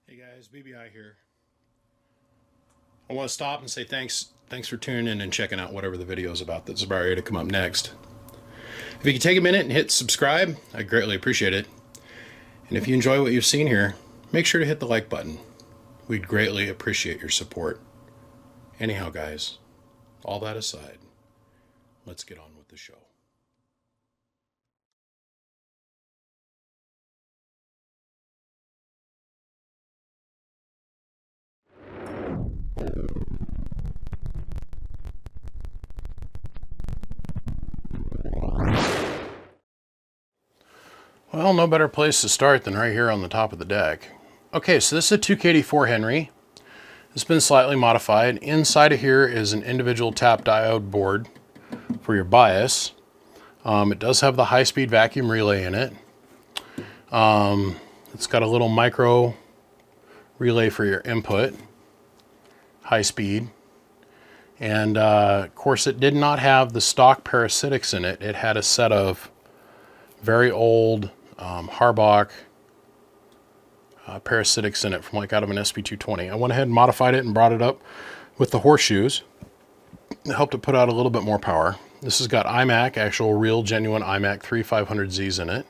Hey guys, BBI here. I want to stop and say thanks for tuning in and checking out whatever the video is about that's about ready to come up next. If you could take a minute and hit subscribe, I'd greatly appreciate it. And if you enjoy what you've seen here, make sure to hit the like button. We'd greatly appreciate your support. Anyhow, guys, all that aside, let's get on with the show. Well, no better place to start than right here on the top of the deck. Okay, so this is a 2kd-4 Henry. It's been slightly modified. Inside of here is an individual tap diode board for your bias. It does have the high-speed vacuum relay in it. It's got a little micro relay for your input, high speed. And of course, it did not have the stock parasitics in it. It had a set of very old Harbach parasitics in it from like out of an SP220. I went ahead and modified it and brought it up with the horseshoes. It helped it put out a little bit more power. This has got iMac, actual real genuine iMac 3500Zs in it.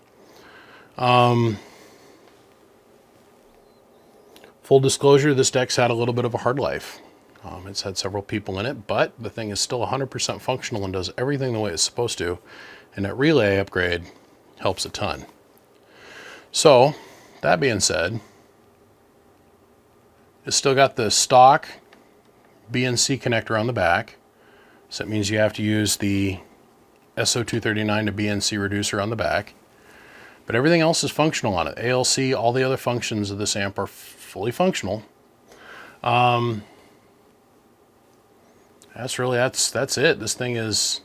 Full disclosure, this deck's had a little bit of a hard life. It's had several people in it, but the thing is still 100% functional and does everything the way it's supposed to. And that relay upgrade helps a ton. So, that being said, it's still got the stock BNC connector on the back. So that means you have to use the SO239 to BNC reducer on the back. But everything else is functional on it. ALC, all the other functions of this amp are fully functional. That's it. This thing is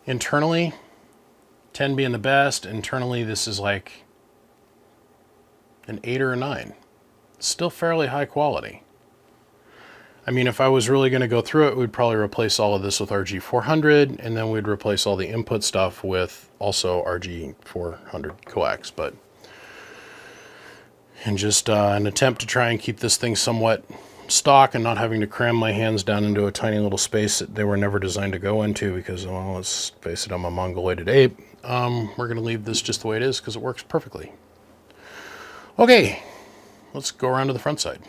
internally, 10 being the best. Internally, this is like an 8 or a 9. It's still fairly high quality. I mean, if I was really going to go through it, we'd probably replace all of this with RG400, and then we'd replace all the input stuff with also RG400 Coax. But in just an attempt to try and keep this thing somewhat stock and not having to cram my hands down into a tiny little space that they were never designed to go into because, well, let's face it, I'm a mongoloided ape. We're going to leave this just the way it is because it works perfectly. Okay, let's go around to the front side.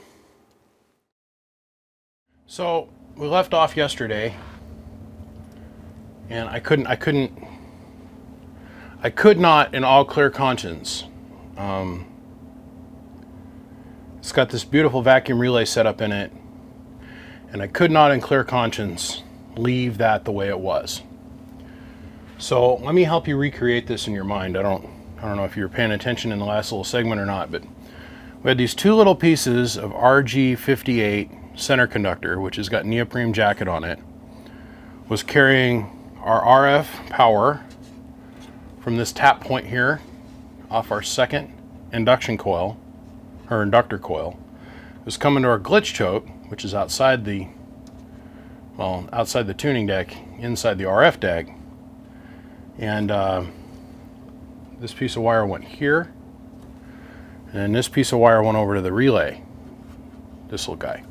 So we left off yesterday, and I could not, in all clear conscience. It's got this beautiful vacuum relay set up in it, and I could not, in clear conscience, leave that the way it was. So let me help you recreate this in your mind. I don't know if you were paying attention in the last little segment or not, but we had these two little pieces of RG58 center conductor, which has got neoprene jacket on it, was carrying our RF power from this tap point here off our second induction coil, or inductor coil. It was coming to our glitch choke, which is outside the tuning deck, inside the RF deck. And this piece of wire went here, and this piece of wire went over to the relay, this little guy.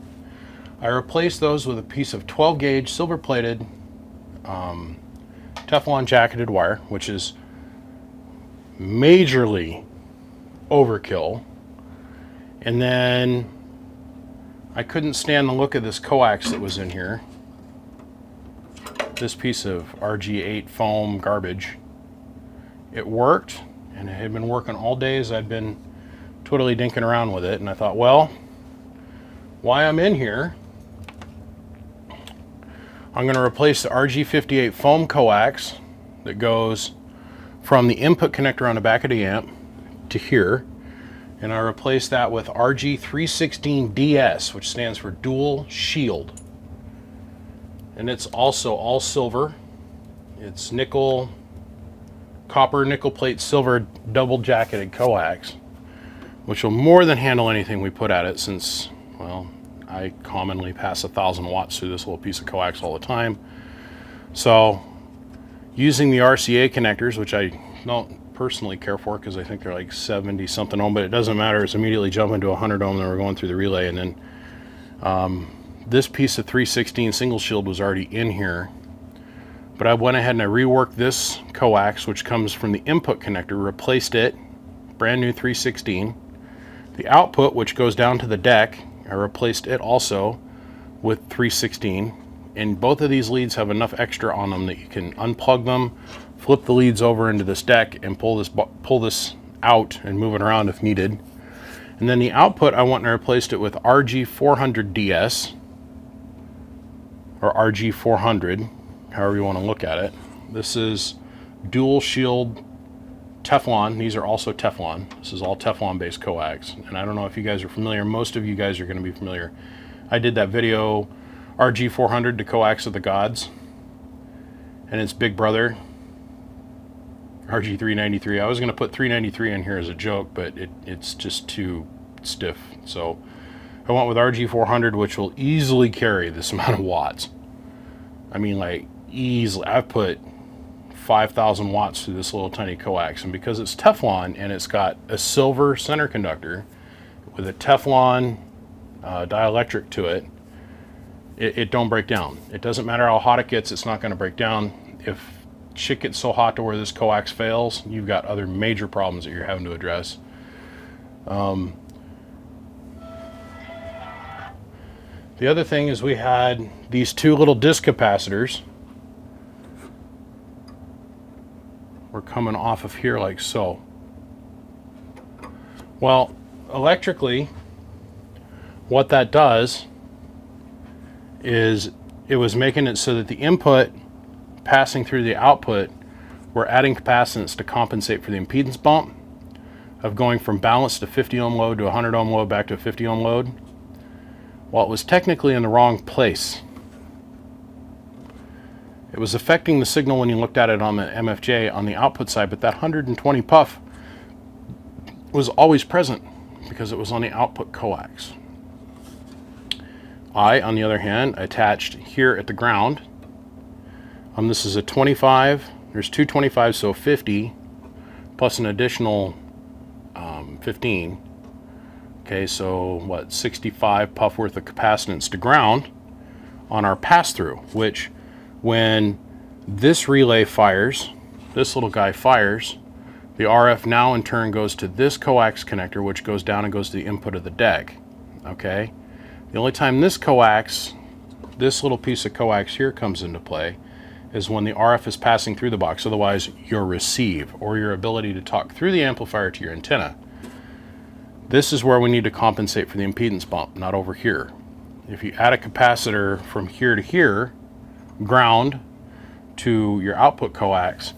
I replaced those with a piece of 12 gauge silver plated Teflon jacketed wire, which is majorly overkill. And then I couldn't stand the look of this coax that was in here. This piece of RG8 foam garbage. It worked, and it had been working all day as I'd been totally dinking around with it. And I thought, well, while I'm in here, I'm going to replace the RG58 foam coax that goes from the input connector on the back of the amp to here. And I replaced that with RG316DS, which stands for dual shield. And it's also all silver. It's nickel, copper, nickel plate, silver, double jacketed coax, which will more than handle anything we put at it since, well, I commonly pass 1,000 watts through this little piece of coax all the time. So using the RCA connectors, which I don't personally care for because I think they're like 70 something ohm, but it doesn't matter. It's immediately jumping to 100 ohm, and we're going through the relay. And then this piece of 316 single shield was already in here, but I went ahead and I reworked this coax, which comes from the input connector, replaced it, brand new 316. The output, which goes down to the deck, I replaced it also with 316. And both of these leads have enough extra on them that you can unplug them, flip the leads over into this deck, and pull this out and move it around if needed. And then the output, I went and replaced it with RG400DS, or RG400, however you want to look at it. This is dual shield Teflon. These are also Teflon. This is all Teflon based coax. And I don't know if you guys are familiar. Most of you guys are going to be familiar. I did that video, RG400 to Coax of the Gods, and its big brother, RG393. I was going to put 393 in here as a joke, but it's just too stiff. So I went with RG400, which will easily carry this amount of watts. I mean, like, easily. I've put 5,000 watts through this little tiny coax, and because it's Teflon and it's got a silver center conductor with a Teflon dielectric to it, it don't break down. It doesn't matter how hot it gets, it's not going to break down. If shit gets so hot to where this coax fails, you've got other major problems that you're having to address. The other thing is we had these two little disc capacitors. We're coming off of here like so. Well, electrically, what that does is it was making it so that the input passing through the output, we're adding capacitance to compensate for the impedance bump of going from balanced to 50 ohm load to 100 ohm load back to a 50 ohm load. Well, it was technically in the wrong place. It was affecting the signal when you looked at it on the MFJ on the output side, but that 120 puff was always present because it was on the output coax. On the other hand, attached here at the ground, this is a 25, there's two 25s, so 50, plus an additional 15. Okay, so what, 65 puff worth of capacitance to ground on our pass-through, which when this relay fires, this little guy fires, the RF now in turn goes to this coax connector, which goes down and goes to the input of the deck. Okay? The only time this coax, this little piece of coax here comes into play is when the RF is passing through the box. Otherwise, your receive, or your ability to talk through the amplifier to your antenna. This is where we need to compensate for the impedance bump, not over here. If you add a capacitor from here to here, ground to your output coax,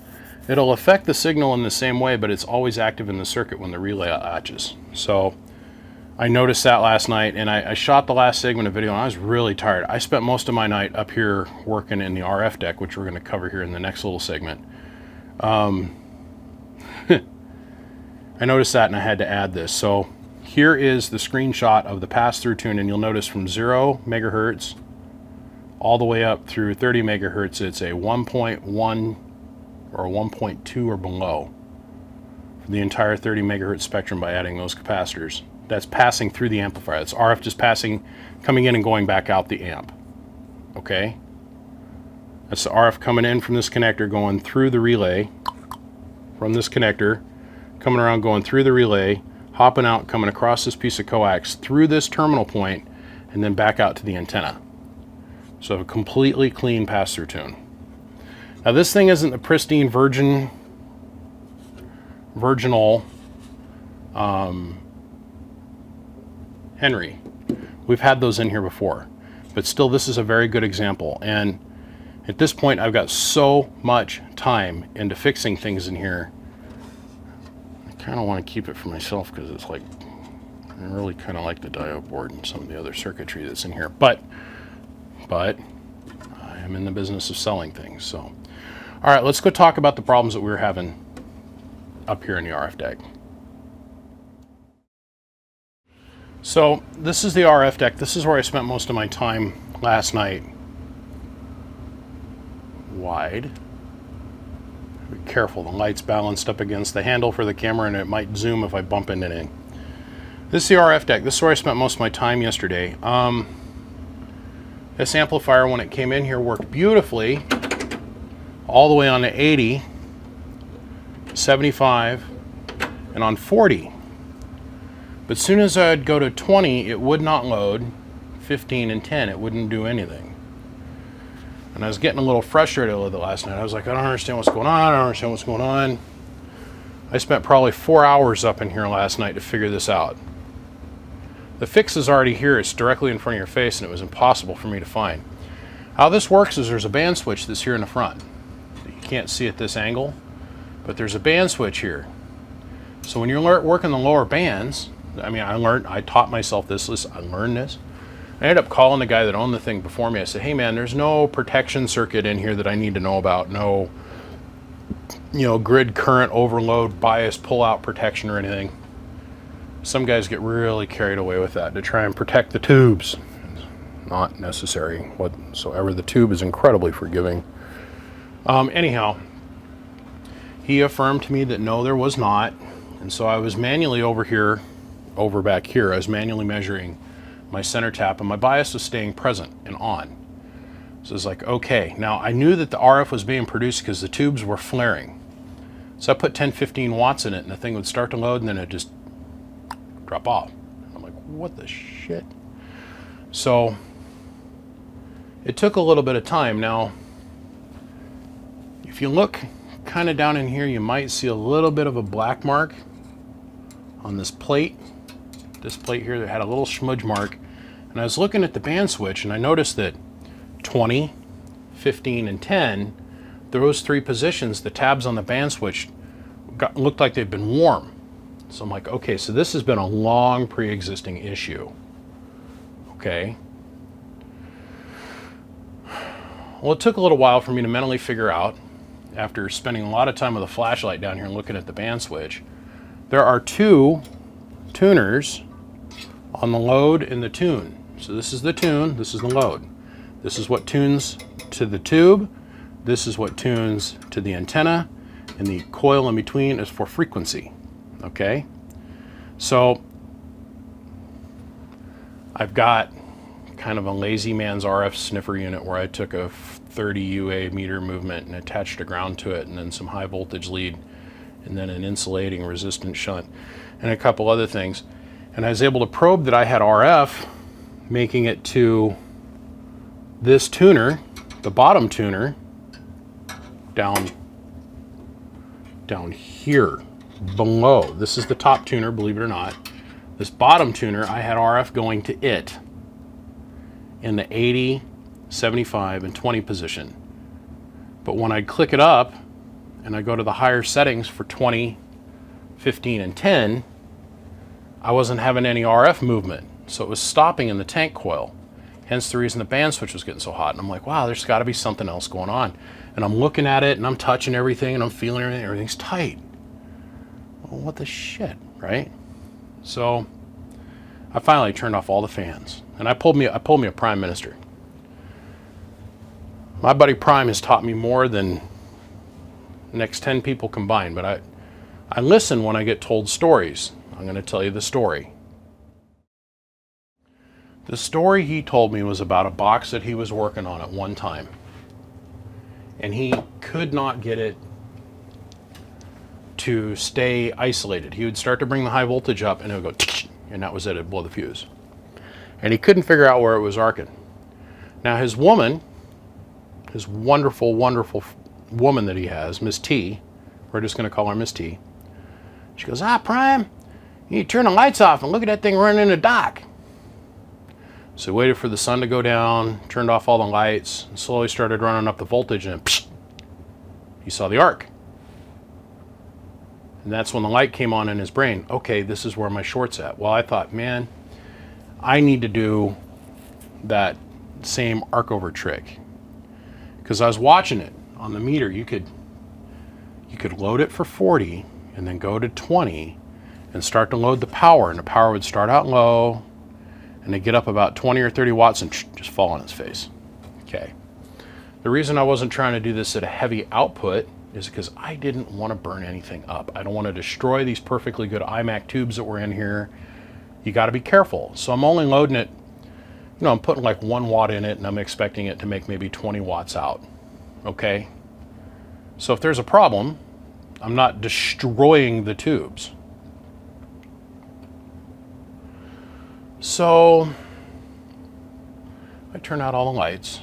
it'll affect the signal in the same way, but it's always active in the circuit when the relay latches. So I noticed that last night, and I shot the last segment of video, and I was really tired. I spent most of my night up here working in the RF deck, which we're going to cover here in the next little segment. I noticed that, and I had to add this. So here is the screenshot of the pass-through tune, and you'll notice from 0 megahertz all the way up through 30 megahertz, it's a 1.1 or 1.2 or below for the entire 30 megahertz spectrum by adding those capacitors. That's passing through the amplifier. That's RF just passing, coming in and going back out the amp. Okay? That's the RF coming in from this connector, going through the relay, from this connector, coming around, going through the relay, hopping out, coming across this piece of coax, through this terminal point, and then back out to the antenna. So a completely clean pass-through tune. Now this thing isn't the pristine virginal Henry. We've had those in here before, but still this is a very good example. And at this point I've got so much time into fixing things in here. I kind of want to keep it for myself because it's like, I really kind of like the diode board and some of the other circuitry that's in here, but I am in the business of selling things. So, all right, let's go talk about the problems that we were having up here in the RF deck. So this is the RF deck. This is where I spent most of my time last night. Wide. Be careful, the light's balanced up against the handle for the camera and it might zoom if I bump into anything. This is the RF deck. This is where I spent most of my time yesterday. This amplifier, when it came in here, worked beautifully all the way on to 80, 75, and on 40. But as soon as I'd go to 20, it would not load. 15 and 10, it wouldn't do anything. And I was getting a little frustrated with it last night. I was like, I don't understand what's going on. I don't understand what's going on. I spent probably 4 hours up in here last night to figure this out. The fix is already here. It's directly in front of your face, and it was impossible for me to find. How this works is there's a band switch that's here in the front. You can't see at this angle, but there's a band switch here. So when you're working the lower bands, I taught myself this, I learned this. I ended up calling the guy that owned the thing before me. I said, hey man, there's no protection circuit in here that I need to know about. No, grid current overload, bias, pull-out protection or anything. Some guys get really carried away with that to try and protect the tubes. Not necessary whatsoever. The tube is incredibly forgiving. Anyhow, he affirmed to me that no, there was not. And so I was manually back here, I was manually measuring my center tap, and my bias was staying present and on. So it's like, okay. Now I knew that the RF was being produced because the tubes were flaring. So I put 10, 15 watts in it, and the thing would start to load, and then it'd just drop off. I'm like, what the shit? So it took a little bit of time. Now, if you look kind of down in here, you might see a little bit of a black mark on this plate. This plate here that had a little smudge mark. And I was looking at the band switch, and I noticed that 20, 15, and 10, those three positions, the tabs on the band switch looked like they'd been warm. So I'm like, okay, so this has been a long pre-existing issue. Okay. Well, it took a little while for me to mentally figure out, after spending a lot of time with a flashlight down here and looking at the band switch, there are two tuners on the load and the tune. So this is the tune, this is the load. This is what tunes to the tube, this is what tunes to the antenna, and the coil in between is for frequency. Okay, so I've got kind of a lazy man's RF sniffer unit where I took a 30 UA meter movement and attached a ground to it, and then some high voltage lead, and then an insulating resistant shunt, and a couple other things. And I was able to probe that I had RF making it to this tuner, the bottom tuner, down here below. This is the top tuner, believe it or not. This bottom tuner, I had RF going to it in the 80, 75, and 20 position. But when I click it up and I go to the higher settings for 20, 15, and 10, I wasn't having any RF movement. So it was stopping in the tank coil. Hence the reason the band switch was getting so hot. And I'm like, wow, there's got to be something else going on. And I'm looking at it and I'm touching everything and I'm feeling everything. Everything's tight. Well, what the shit, right? So I finally turned off all the fans, and I pulled me a Prime Minister. My buddy Prime has taught me more than the next 10 people combined, but I listen when I get told stories. I'm going to tell you the story. The story he told me was about a box that he was working on at one time, and he could not get it to stay isolated. He would start to bring the high voltage up and it would go, and that was it, it'd blow the fuse. And he couldn't figure out where it was arcing. Now his woman, his wonderful, wonderful woman that he has, Miss T, we're just gonna call her Miss T, she goes, Prime, you need to turn the lights off and look at that thing running in the dock. So he waited for the sun to go down, turned off all the lights, and slowly started running up the voltage, and he saw the arc. And that's when the light came on in his brain. Okay, this is where my short's at. Well, I thought, man, I need to do that same arc over trick. Because I was watching it on the meter. You could load it for 40 and then go to 20 and start to load the power. And the power would start out low and they'd get up about 20 or 30 watts and just fall on its face. Okay. The reason I wasn't trying to do this at a heavy output is because I didn't want to burn anything up. I don't want to destroy these perfectly good iMac tubes that were in here. You got to be careful. So I'm only loading it, you know, I'm putting like 1 watt in it, and I'm expecting it to make maybe 20 watts out. Okay? So if there's a problem, I'm not destroying the tubes. So I turn out all the lights,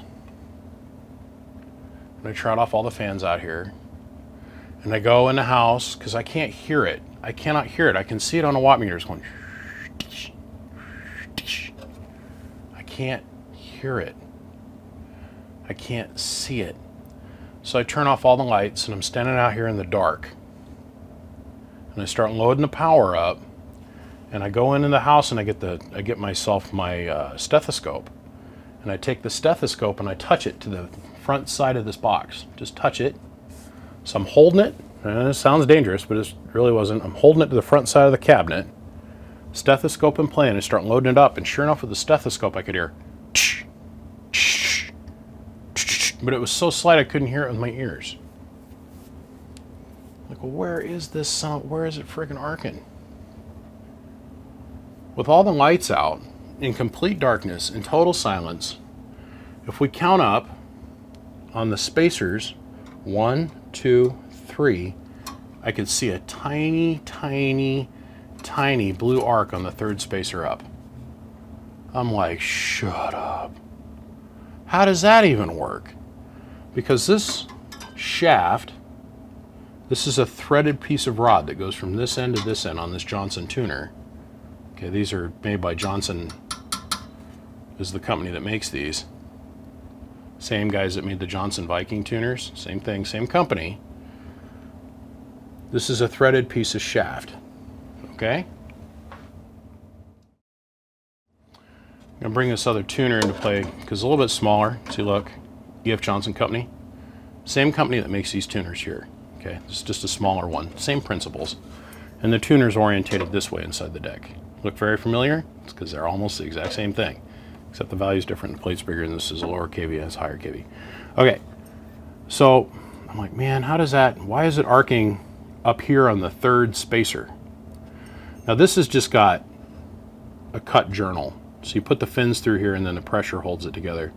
and I turn off all the fans out here, and I go in the house because I can't hear it. I cannot hear it. I can see it on the watt meters going. I can't hear it. I can't see it. So I turn off all the lights, and I'm standing out here in the dark, and I start loading the power up, and I go into the house, and I get myself my stethoscope, and I take the stethoscope and I touch it to the front side of this box. Just touch it. So I'm holding it, and it sounds dangerous, but it really wasn't. I'm holding it to the front side of the cabinet, stethoscope in play, and I start loading it up, and sure enough with the stethoscope I could hear, but it was so slight I couldn't hear it with my ears. Like, well, where is this sound? Where is it friggin' arcing? With all the lights out, in complete darkness, in total silence, if we count up on the spacers, 1, 2, 3, I could see a tiny, tiny, tiny blue arc on the 3rd spacer up. I'm like, shut up. How does that even work? Because this shaft, this is a threaded piece of rod that goes from this end to this end on this Johnson tuner. Okay, these are made by Johnson, is the company that makes these. Same guys that made the Johnson Viking tuners, same thing, same company. This is a threaded piece of shaft, okay? I'm gonna bring this other tuner into play because it's a little bit smaller. See, look, E.F. Johnson Company. Same company that makes these tuners here, okay? It's just a smaller one, same principles. And the tuner's orientated this way inside the deck. Look very familiar? It's because they're almost the exact same thing, except the value's different. The plate's bigger, and this is a lower kV, and it's higher kV. Okay, so I'm like, man, how does that, why is it arcing up here on the 3rd spacer? Now this has just got a cut journal. So you put the fins through here, and then the pressure holds it together.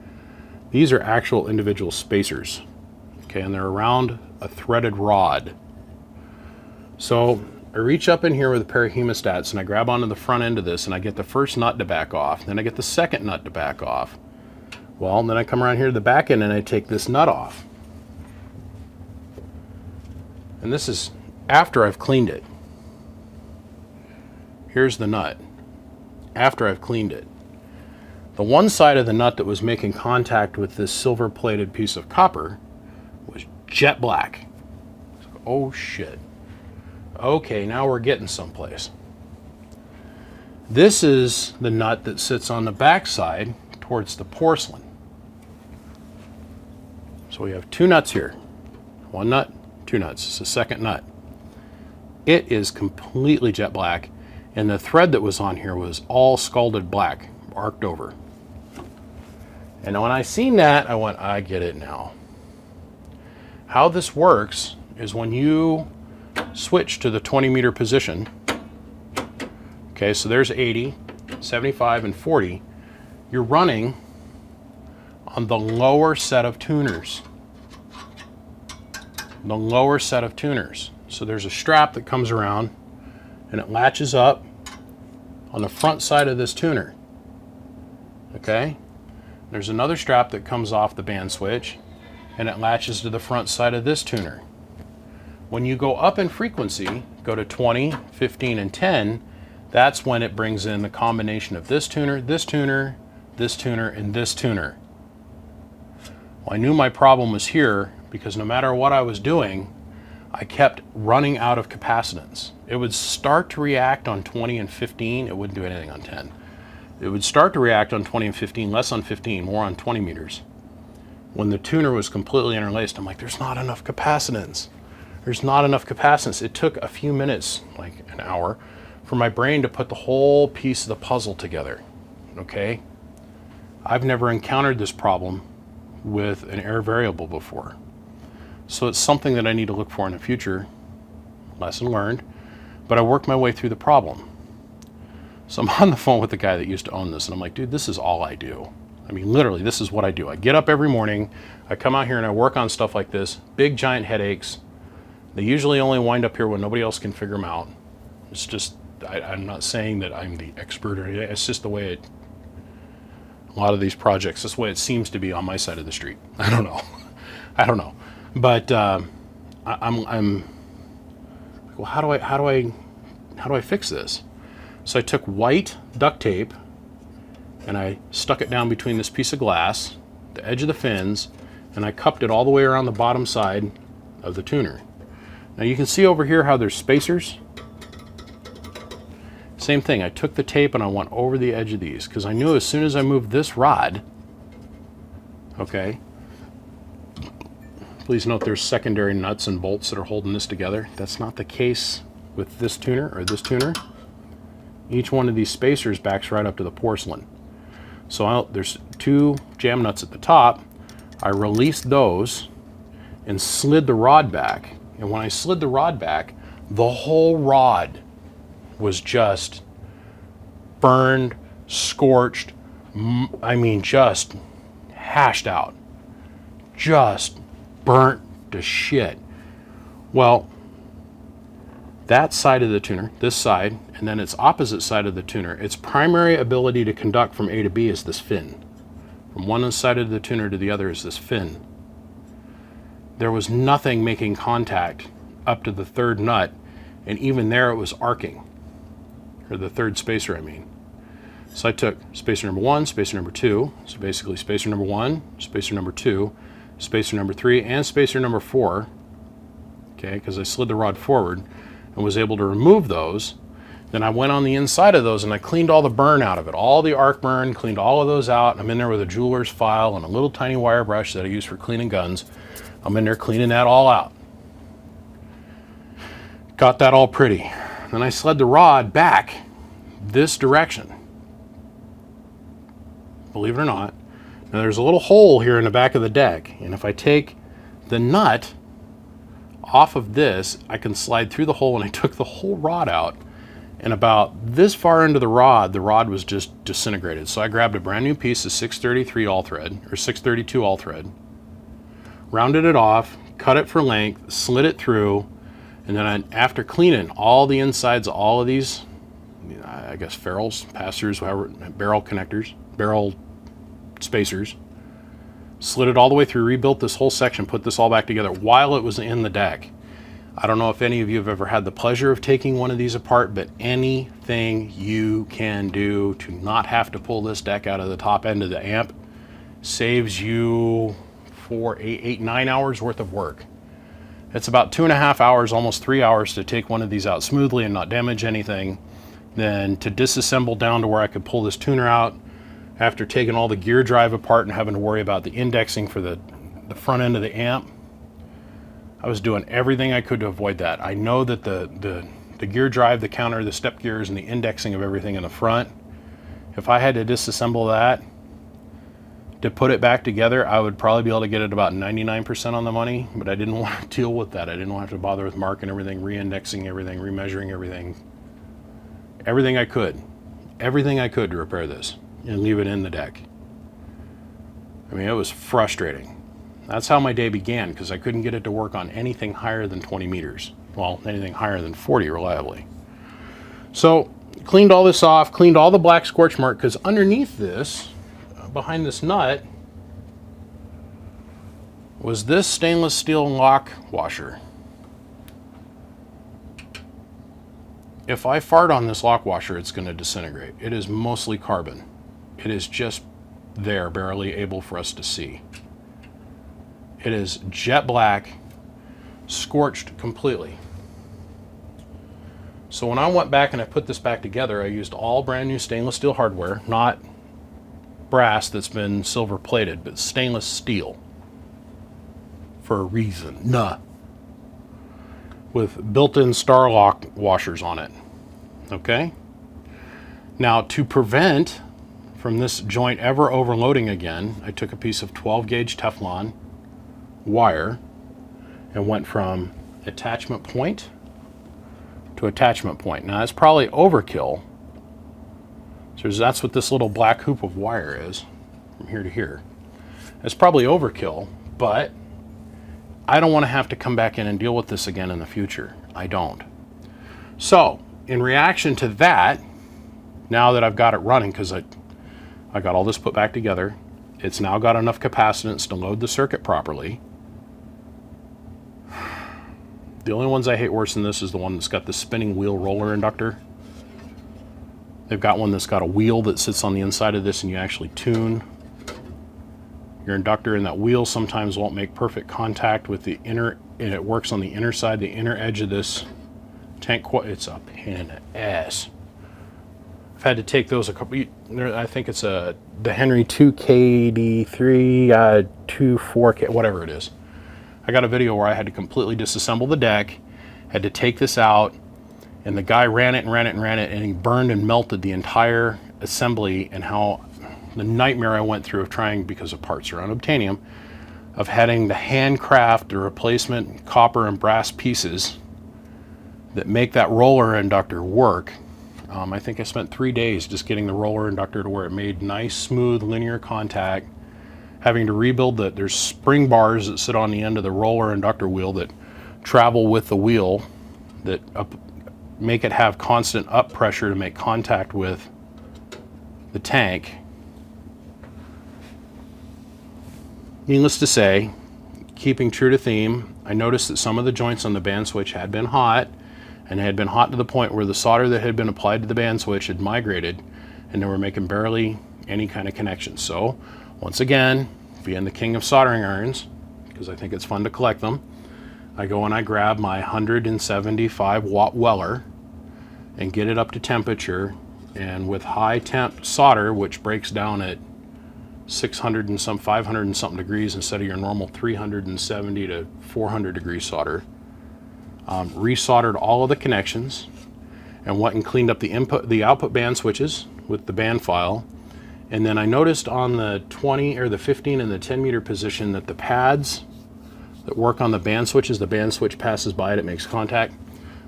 These are actual individual spacers, okay, and they're around a threaded rod. So I reach up in here with a pair of hemostats, and I grab onto the front end of this, and I get the first nut to back off. Then I get the second nut to back off. Well, then I come around here to the back end, and I take this nut off. And this is after I've cleaned it. Here's the nut after I've cleaned it. The one side of the nut that was making contact with this silver-plated piece of copper was jet black. So, oh shit. Okay, now we're getting someplace. This is the nut that sits on the back side towards the porcelain. So we have 2 nuts here. 1 nut, 2 nuts. It's the second nut. It is completely jet black, and the thread that was on here was all scalded black, arced over. And when I seen that, I went, I get it now. How this works is when you switch to the 20 meter position, okay, so there's 80, 75, and 40, you're running on the lower set of tuners. The lower set of tuners. So there's a strap that comes around, and it latches up on the front side of this tuner, okay? There's another strap that comes off the band switch, and it latches to the front side of this tuner. When you go up in frequency, go to 20, 15, and 10, that's when it brings in the combination of this tuner, this tuner, this tuner, and this tuner. Well, I knew my problem was here because no matter what I was doing, I kept running out of capacitance. It would start to react on 20 and 15, it wouldn't do anything on 10. It would start to react on 20 and 15, less on 15, more on 20 meters. When the tuner was completely interlaced, I'm like, there's not enough capacitance. There's not enough capacitance. It took a few minutes, like an hour, for my brain to put the whole piece of the puzzle together, okay? I've never encountered this problem with an air variable before. So it's something that I need to look for in the future. Lesson learned. But I worked my way through the problem. So I'm on the phone with the guy that used to own this, and I'm like, dude, this is all I do. I mean, literally, this is what I do. I get up every morning, I come out here and I work on stuff like this, big giant headaches. They usually only wind up here when nobody else can figure them out. It's just, I'm not saying that I'm the expert or anything. It's just the way it, a lot of these projects, that's the way it seems to be on my side of the street. I don't know. I don't know. But I'm well, how do I fix this? So I took white duct tape and I stuck it down between this piece of glass, the edge of the fins, and I cupped it all the way around the bottom side of the tuner. Now you can see over here how there's spacers. Same thing, I took the tape and I went over the edge of these because I knew as soon as I moved this rod, okay, please note there's secondary nuts and bolts that are holding this together. That's not the case with this tuner or this tuner. Each one of these spacers backs right up to the porcelain. So there's 2 jam nuts at the top. I released those and slid the rod back. And when I slid the rod back, the whole rod was just burned, scorched, I mean just hashed out. Just burnt to shit. Well, that side of the tuner, this side, and then its opposite side of the tuner, its primary ability to conduct from A to B is this fin. From one side of the tuner to the other is this fin. There was nothing making contact up to the 3rd nut, and even there it was arcing, or the 3rd spacer, I mean. So I took spacer number 1, spacer number 2, so basically spacer number 1, spacer number 2, spacer number 3, and spacer number 4, okay, because I slid the rod forward and was able to remove those. Then I went on the inside of those and I cleaned all the burn out of it, all the arc burn, cleaned all of those out. I'm in there with a jeweler's file and a little tiny wire brush that I use for cleaning guns. I'm in there cleaning that all out. Got that all pretty. Then I slid the rod back this direction. Believe it or not. Now there's a little hole here in the back of the deck, and if I take the nut off of this, I can slide through the hole, and I took the whole rod out. And about this far into the rod was just disintegrated. So I grabbed a brand new piece of 633 all thread, or 632 all thread, rounded it off, cut it for length, slid it through, and then after cleaning all the insides of all of these, I guess ferrules, pass-throughs, however, barrel connectors, barrel spacers, slid it all the way through, rebuilt this whole section, put this all back together while it was in the deck. I don't know if any of you have ever had the pleasure of taking one of these apart, but anything you can do to not have to pull this deck out of the top end of the amp saves you 9 hours worth of work. It's about 2.5 hours, almost 3 hours to take one of these out smoothly and not damage anything. Then to disassemble down to where I could pull this tuner out after taking all the gear drive apart and having to worry about the indexing for the front end of the amp. I was doing everything I could to avoid that. I know that the gear drive, the counter, the step gears, and the indexing of everything in the front, if I had to disassemble that to put it back together, I would probably be able to get it about 99% on the money, but I didn't want to deal with that. I didn't want to have to bother with marking everything, re-indexing everything, remeasuring everything. Everything I could to repair this and leave it in the deck. I mean, it was frustrating. That's how my day began, because I couldn't get it to work on anything higher than 20 meters. Well, anything higher than 40 reliably. So, cleaned all this off, cleaned all the black scorch mark, because underneath this, behind this nut, was this stainless steel lock washer. If I fart on this lock washer, it's going to disintegrate. It is mostly carbon. It is just there, barely able for us to see. It is jet black, scorched completely. So when I went back and I put this back together, I used all brand new stainless steel hardware, not brass that's been silver plated, but stainless steel for a reason. With built-in star lock washers on it. Okay? Now, to prevent from this joint ever overloading again, I took a piece of 12 gauge Teflon wire and went from attachment point to attachment point. Now that's probably overkill. So that's what this little black hoop of wire is, from here to here. It's probably overkill, but I don't want to have to come back in and deal with this again in the future. I don't. So in reaction to that, now that I've got it running, because I got all this put back together, it's now got enough capacitance to load the circuit properly. The only ones I hate worse than this is the one that's got the spinning wheel roller inductor. They've got one that's got a wheel that sits on the inside of this, and you actually tune your inductor, and that wheel sometimes won't make perfect contact with the inner, and it works on the inner side, the inner edge of this tank. It's a pain in the ass. I've had to take those a couple, I think it's the Henry 2kd-3, 4k, whatever it is. I got a video where I had to completely disassemble the deck, had to take this out, and the guy ran it, and he burned and melted the entire assembly, and how the nightmare I went through of trying, because the parts are unobtainium, of having the handcraft, the replacement copper and brass pieces that make that roller inductor work. I think I spent 3 days just getting the roller inductor to where it made nice, smooth, linear contact, having to rebuild there's spring bars that sit on the end of the roller inductor wheel that travel with the wheel that make it have constant up pressure to make contact with the tank. Needless to say, keeping true to theme, I noticed that some of the joints on the band switch had been hot, and they had been hot to the point where the solder that had been applied to the band switch had migrated, and they were making barely any kind of connection. So, once again, being the king of soldering irons, because I think it's fun to collect them, I go and I grab my 175 watt Weller and get it up to temperature, and with high temp solder, which breaks down at 600 and some 500 and something degrees instead of your normal 370 to 400 degree solder, resoldered all of the connections, and went and cleaned up the output band switches with the band file. And then I noticed on the 20 or the 15 and the 10 meter position that the pads that work on the band switches, the band switch passes by it, it makes contact.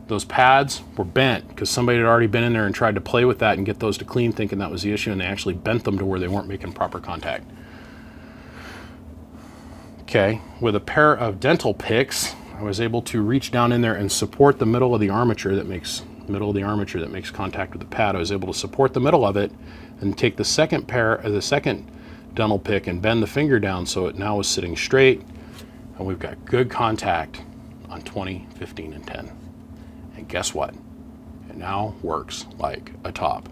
Those pads were bent because somebody had already been in there and tried to play with that and get those to clean, thinking that was the issue, and they actually bent them to where they weren't making proper contact. Okay, with a pair of dental picks, I was able to reach down in there and support the middle of the armature that makes contact with the pad. I was able to support the middle of it and take the second dental pick and bend the finger down so it now is sitting straight, and we've got good contact on 20, 15, and 10. And guess what? It now works like a top.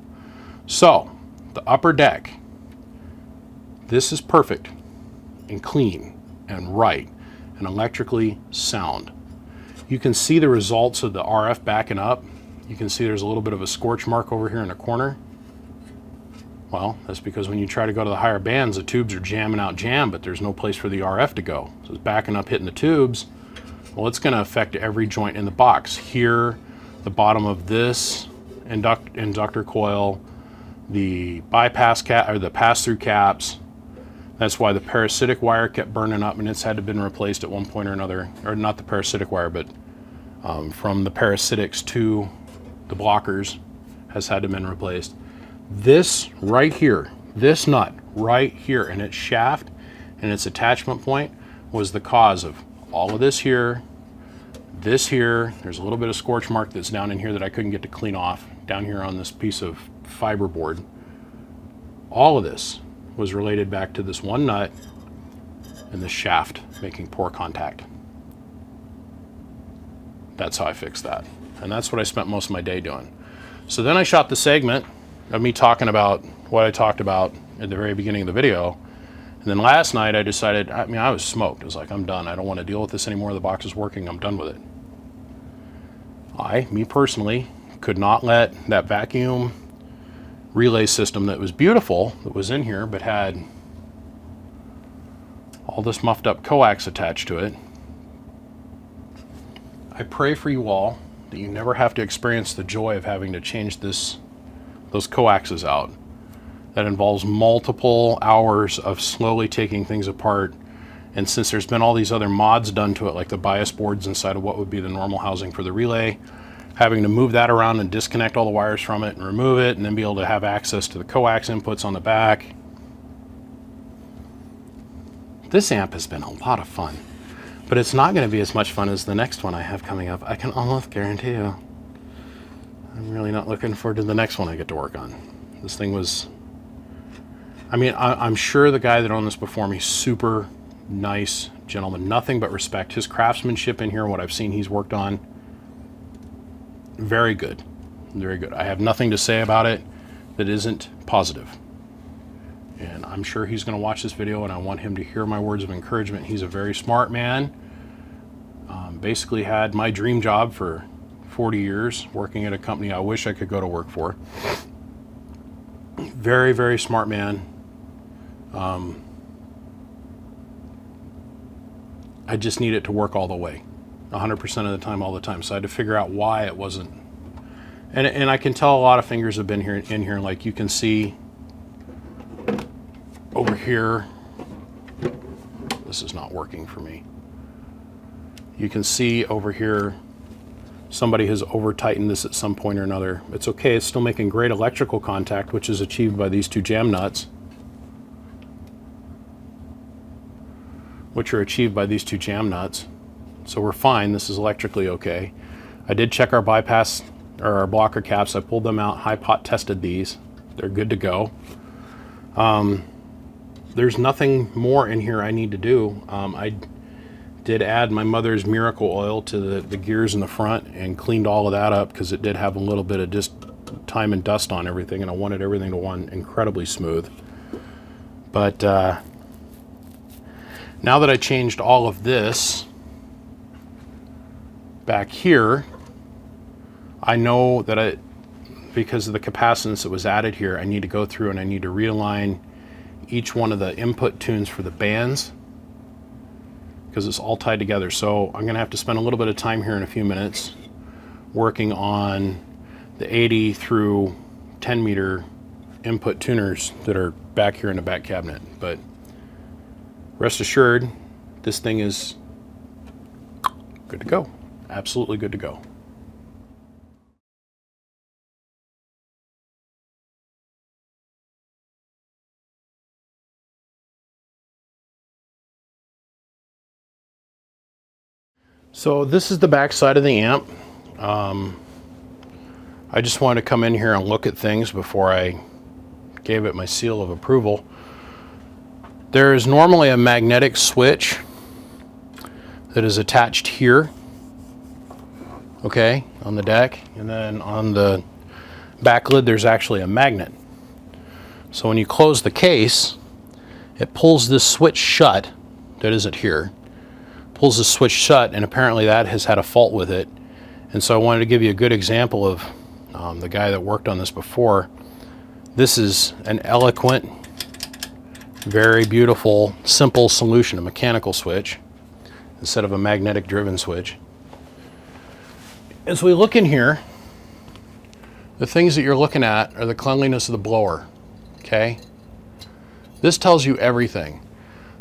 So, the upper deck, this is perfect and clean and right and electrically sound. You can see the results of the RF backing up. You can see there's a little bit of a scorch mark over here in the corner. Well, that's because when you try to go to the higher bands, the tubes are jamming out jam, but there's no place for the RF to go. So it's backing up, hitting the tubes. Well, it's going to affect every joint in the box. Here, the bottom of this inductor coil, the bypass cap or the pass-through caps. That's why the parasitic wire kept burning up, and it's had to been replaced at one point or another. Or not the parasitic wire, but from the parasitics to the blockers has had to been replaced. This right here, this nut right here, and its shaft and its attachment point was the cause of all of this here. This here, there's a little bit of scorch mark that's down in here that I couldn't get to clean off down here on this piece of fiber board. All of this was related back to this one nut and the shaft making poor contact. That's how I fixed that. And that's what I spent most of my day doing. So then I shot the segment of me talking about what I talked about at the very beginning of the video. And then last night I decided, I was smoked. I was like, I'm done. I don't want to deal with this anymore. The box is working. I'm done with it. Me personally, could not let that vacuum relay system that was beautiful, that was in here, but had all this muffed up coax attached to it. I pray for you all that you never have to experience the joy of having to change those coaxes out. That involves multiple hours of slowly taking things apart And since there's been all these other mods done to it, like the bias boards inside of what would be the normal housing for the relay, having to move that around and disconnect all the wires from it and remove it, and then be able to have access to the coax inputs on the back. This amp has been a lot of fun, but it's not going to be as much fun as the next one I have coming up. I can almost guarantee you. I'm really not looking forward to the next one I get to work on. This thing was, I mean, I'm sure the guy that owned this before me, super nice gentleman, nothing but respect. His craftsmanship in here, what I've seen he's worked on, very good, very good. I have nothing to say about it that isn't positive. And I'm sure he's going to watch this video, and I want him to hear my words of encouragement. He's a very smart man. Basically had my dream job for 40 years, working at a company I wish I could go to work for. Very, very smart man. I just need it to work all the way, 100% of the time, all the time. So I had to figure out why it wasn't. And I can tell a lot of fingers have been in here. Like you can see over here, this is not working for me. You can see over here, somebody has over tightened this at some point or another. It's okay, it's still making great electrical contact, which is achieved by these two jam nuts. Which are achieved by these two jam nuts. So we're fine, this is electrically okay. I did check our bypass, or our blocker caps. I pulled them out, high pot tested these. They're good to go. There's nothing more in here I need to do. I did add my mother's miracle oil to the gears in the front and cleaned all of that up because it did have a little bit of just time and dust on everything, and I wanted everything to run incredibly smooth. But now that I changed all of this back here, I know that because of the capacitance that was added here, I need to go through and I need to realign each one of the input tunes for the bands because it's all tied together. So I'm going to have to spend a little bit of time here in a few minutes working on the 80 through 10 meter input tuners that are back here in the back cabinet. But rest assured, this thing is good to go. Absolutely good to go. So this is the back side of the amp. I just wanted to come in here and look at things before I gave it my seal of approval. There is normally a magnetic switch that is attached here, okay, on the deck, and then on the back lid there's actually a magnet. So when you close the case, it pulls this switch shut, that isn't here, pulls the switch shut, and apparently that has had a fault with it. And so I wanted to give you a good example of the guy that worked on this before. This is an eloquent, very beautiful, simple solution, a mechanical switch instead of a magnetic driven switch. As we look in here, the things that you're looking at are the cleanliness of the blower, okay? This tells you everything.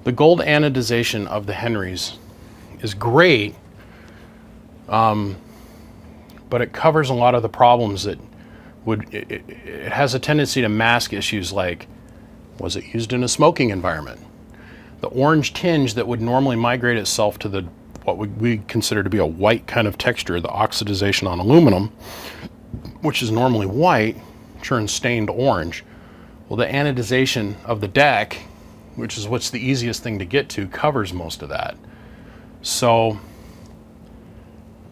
The gold anodization of the Henrys is great, but it covers a lot of the problems that it has a tendency to mask issues like, was it used in a smoking environment? The orange tinge that would normally migrate itself to what we consider to be a white kind of texture, the oxidization on aluminum, which is normally white, turns stained orange. Well, the anodization of the deck, which is what's the easiest thing to get to, covers most of that. So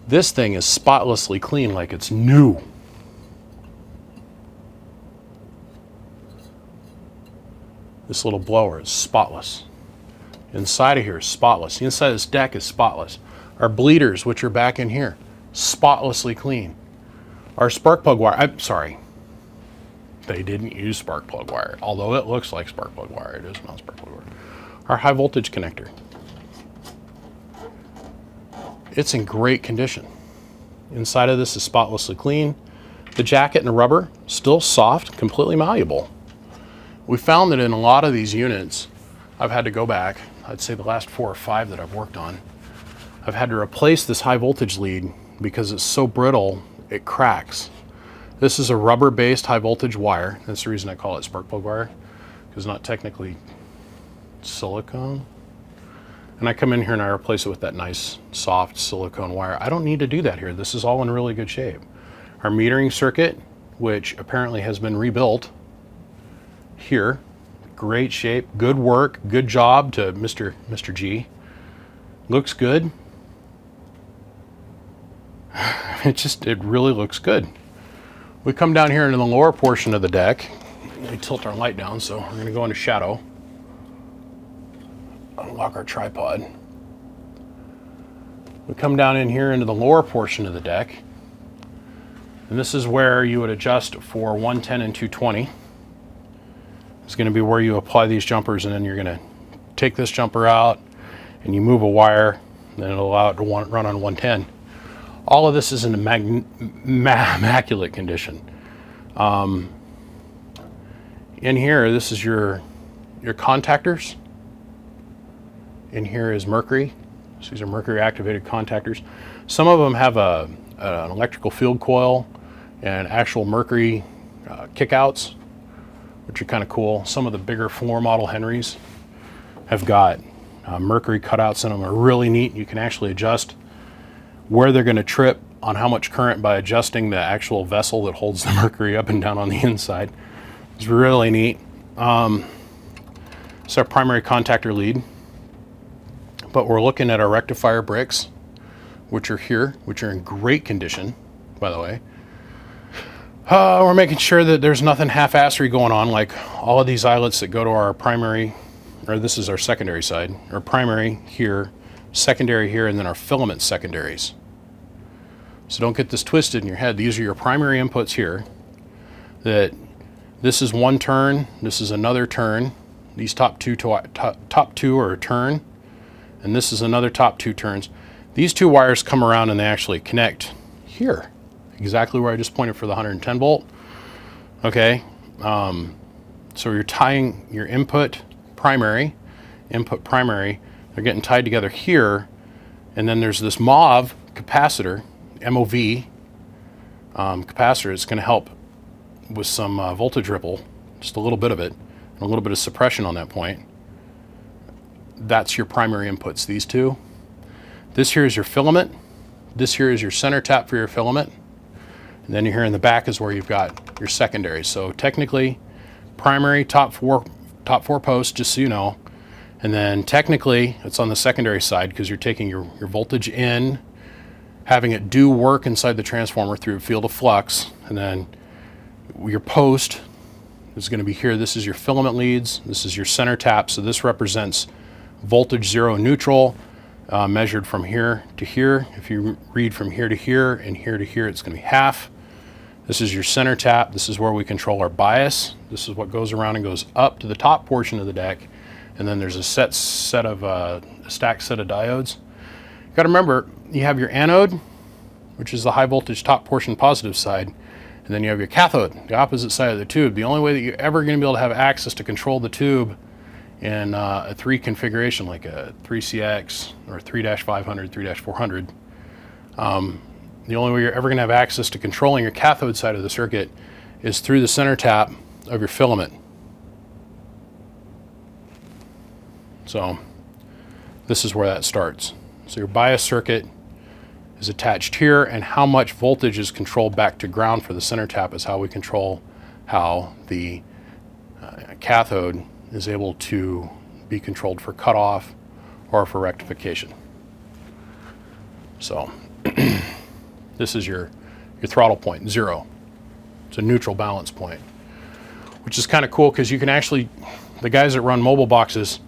this thing is spotlessly clean, like it's new. This little blower is spotless. Inside of here is spotless. The inside of this deck is spotless. Our bleeders, which are back in here, spotlessly clean. Our spark plug wire, I'm sorry, they didn't use spark plug wire, although it looks like spark plug wire. It is not spark plug wire. Our high voltage connector, it's in great condition. Inside of this is spotlessly clean. The jacket and the rubber, still soft, completely malleable. We found that in a lot of these units, I've had to go back. I'd say the last 4 or 5 that I've worked on, I've had to replace this high voltage lead because it's so brittle, it cracks. This is a rubber-based high voltage wire. That's the reason I call it spark plug wire, because it's not technically silicone. And I come in here and I replace it with that nice soft silicone wire. I don't need to do that here. This is all in really good shape. Our metering circuit, which apparently has been rebuilt here, great shape, good work, good job to Mr. G. Looks good. It really looks good. We come down here into the lower portion of the deck. We tilt our light down, so we're going to go into shadow. Unlock our tripod. We come down in here into the lower portion of the deck, and this is where you would adjust for 110 and 220. It's going to be where you apply these jumpers, and then you're going to take this jumper out and you move a wire, and then it'll allow it to run on 110. All of this is in immaculate condition. In here, this is your contactors. In here is mercury. So these are mercury activated contactors. Some of them have an electrical field coil and actual mercury kickouts, which are kind of cool. Some of the bigger floor model Henrys have got mercury cutouts in them. Are really neat. You can actually adjust where they're going to trip on how much current by adjusting the actual vessel that holds the mercury up and down on the inside. It's really neat. It's our primary contactor lead. But we're looking at our rectifier bricks, which are here, which are in great condition, by the way. We're making sure that there's nothing half-assery going on, like all of these eyelets that go to our primary, or this is our secondary side, our primary here, secondary here, and then our filament secondaries. So don't get this twisted in your head. These are your primary inputs here. That this is one turn, this is another turn. These top two are a turn, and this is another top 2 turns. These 2 wires come around and they actually connect here, exactly where I just pointed for the 110 volt. Okay, so you're tying your input primary, they're getting tied together here, and then there's this MOV capacitor, MOV capacitor. It's going to help with some voltage ripple, just a little bit of it, and a little bit of suppression on that point. That's your primary inputs, these 2. This here is your filament. This here is your center tap for your filament. And then here in the back is where you've got your secondary. So technically, primary top four posts, just so you know. And then technically, it's on the secondary side because you're taking your voltage in, having it do work inside the transformer through a field of flux, and then your post is going to be here. This is your filament leads. This is your center tap. So this represents voltage 0 neutral, measured from here to here. If you read from here to here and here to here, it's going to be half. This is your center tap. This is where we control our bias. This is what goes around and goes up to the top portion of the deck. And then there's a stacked set of diodes. You got to remember, you have your anode, which is the high voltage top portion positive side, and then you have your cathode, the opposite side of the tube. The only way that you're ever going to be able to have access to control the tube in a 3 configuration, like a 3CX or 3-500, 3-400, the only way you're ever going to have access to controlling your cathode side of the circuit is through the center tap of your filament. So this is where that starts. So your bias circuit is attached here, and how much voltage is controlled back to ground for the center tap is how we control how the cathode is able to be controlled for cutoff or for rectification. So this is your throttle point, 0. It's a neutral balance point, which is kind of cool because you can actually, the guys that run mobile boxes,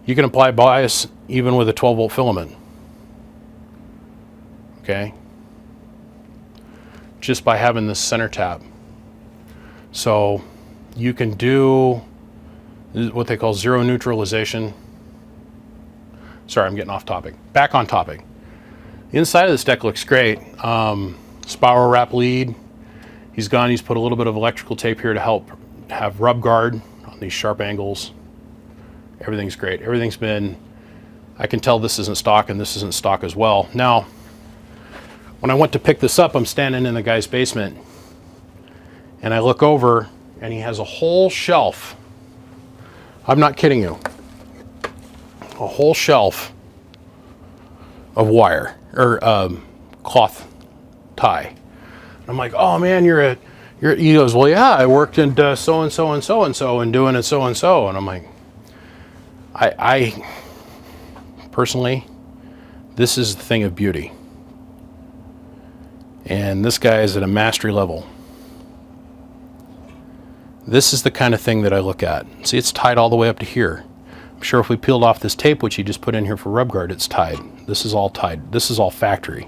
you can apply bias even with a 12 volt filament. Okay, just by having this center tap. So you can do what they call 0 neutralization. Sorry, I'm getting off topic. Back on topic. The inside of this deck looks great. Spiral wrap lead. He's put a little bit of electrical tape here to help have rub guard on these sharp angles. Everything's great. Everything's been I can tell this isn't stock and this isn't stock as well. Now, when I went to pick this up, I'm standing in the guy's basement and I look over and he has a whole shelf. I'm not kidding you. A whole shelf of wire or cloth tie. I'm like, oh man, he goes, well, yeah, I worked in so and so and so and so and doing it so and so. And I'm like, I personally, this is the thing of beauty. And this guy is at a mastery level. This is the kind of thing that I look at. See, it's tied all the way up to here. I'm sure if we peeled off this tape, which he just put in here for rub guard, it's tied. This is all tied. This is all factory.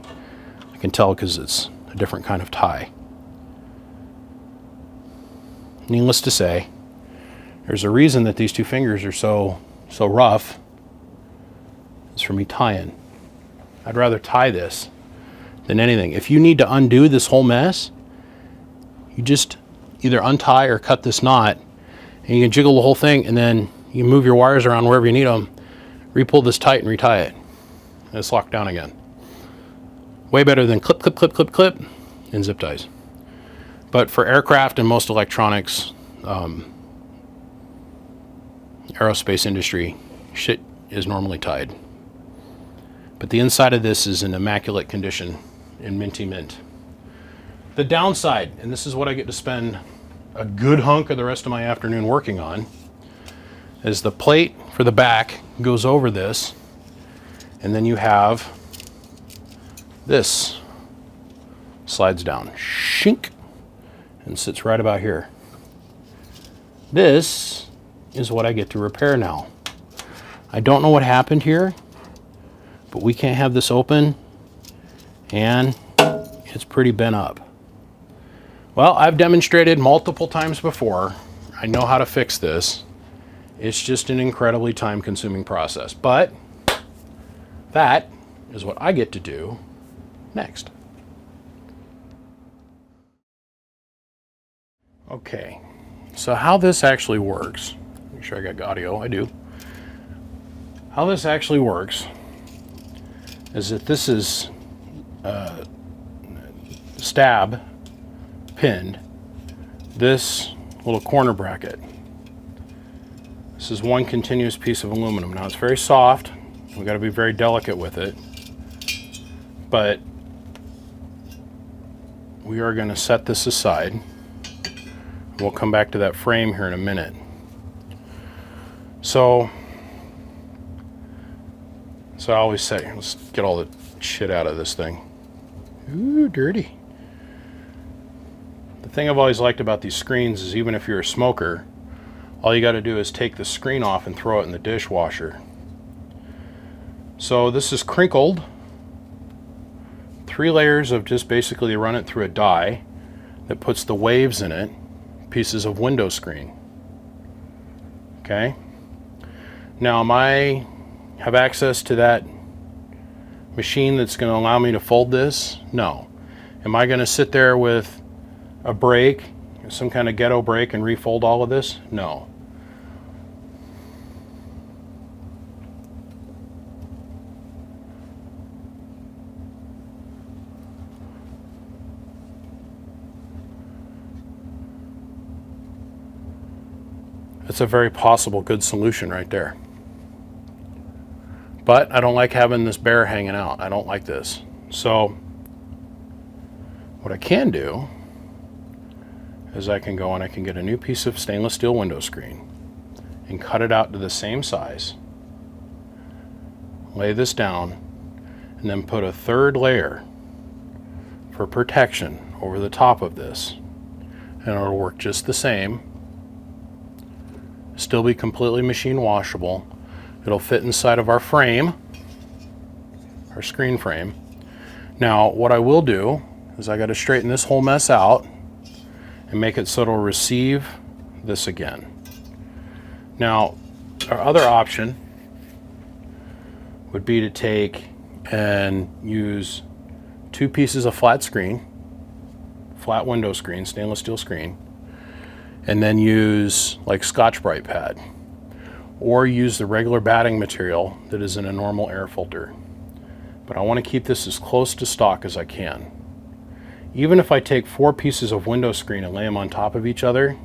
I can tell because it's a different kind of tie. Needless to say, there's a reason that these two fingers are so rough. It's for me tying. I'd rather tie this than anything. If you need to undo this whole mess, you just either untie or cut this knot, and you can jiggle the whole thing, and then you move your wires around wherever you need them, re-pull this tight and retie it, and it's locked down again. Way better than clip, clip, clip, clip, clip, and zip ties. But for aircraft and most electronics, aerospace industry, shit is normally tied. But the inside of this is in immaculate condition, in minty mint. The downside, and this is what I get to spend a good hunk of the rest of my afternoon working on, is the plate for the back goes over this, and then you have this slides down, shink, and sits right about here. This is what I get to repair now. I don't know what happened here, but we can't have this open, and it's pretty bent up. Well, I've demonstrated multiple times before. I know how to fix this. It's just an incredibly time-consuming process, but that is what I get to do next. Okay, so how this actually works, make sure I got audio, I do. How this actually works is that this is stab pinned, this little corner bracket. This is one continuous piece of aluminum. Now it's very soft, we've got to be very delicate with it, but we are going to set this aside. We'll come back to that frame here in a minute. So I always say, let's get all the shit out of this thing. Ooh, dirty. The thing I've always liked about these screens is even if you're a smoker, all you got to do is take the screen off and throw it in the dishwasher. So this is crinkled. 3 layers of just basically run it through a die that puts the waves in it, pieces of window screen. Okay. Now, am I have access to that machine that's going to allow me to fold this? No. Am I going to sit there with a brake, some kind of ghetto brake, and refold all of this? No. It's a very possible good solution right there. But I don't like having this bear hanging out. I don't like this. So what I can do is I can go and I can get a new piece of stainless steel window screen and cut it out to the same size, lay this down, and then put a 3rd layer for protection over the top of this, and it'll work just the same, still be completely machine washable. It'll fit inside of our frame, our screen frame. Now what I will do is I got to straighten this whole mess out and make it so it'll receive this again. Now our other option would be to take and use 2 pieces of flat screen, flat window screen, stainless steel screen, and then use like Scotch-Brite pad. or use the regular batting material that is in a normal air filter. But I want to keep this as close to stock as I can. Even if I take 4 pieces of window screen and lay them on top of each other,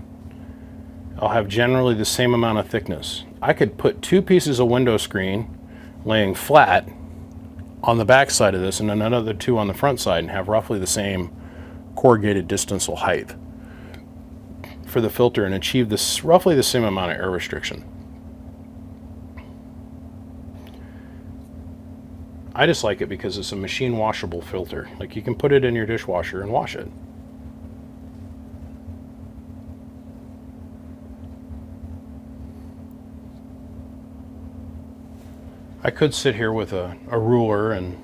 I'll have generally the same amount of thickness. I could put 2 pieces of window screen laying flat on the back side of this and then another 2 on the front side and have roughly the same corrugated distantial height for the filter and achieve this roughly the same amount of air restriction. I just like it because it's a machine washable filter. Like, you can put it in your dishwasher and wash it. I could sit here with a ruler and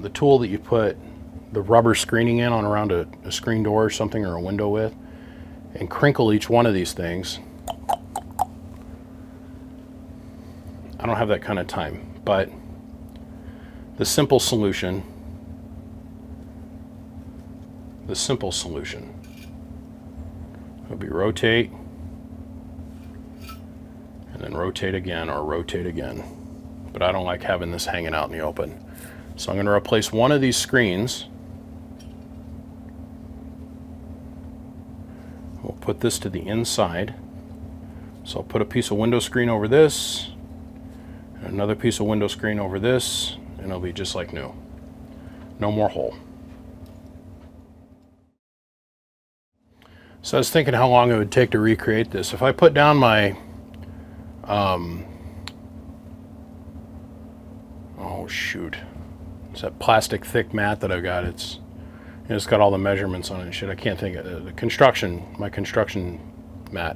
the tool that you put the rubber screening in on around a screen door or something, or a window with, and crinkle each one of these things. I don't have that kind of time, but the simple solution would be rotate and then rotate again, or rotate again. But I don't like having this hanging out in the open. So I'm going to replace one of these screens. We'll put this to the inside. So I'll put a piece of window screen over this, and another piece of window screen over this, and it'll be just like new. No more hole. So I was thinking how long it would take to recreate this. If I put down my oh shoot, it's that plastic thick mat that I've got. It's got all the measurements on it and shit. I can't think of it. My construction mat,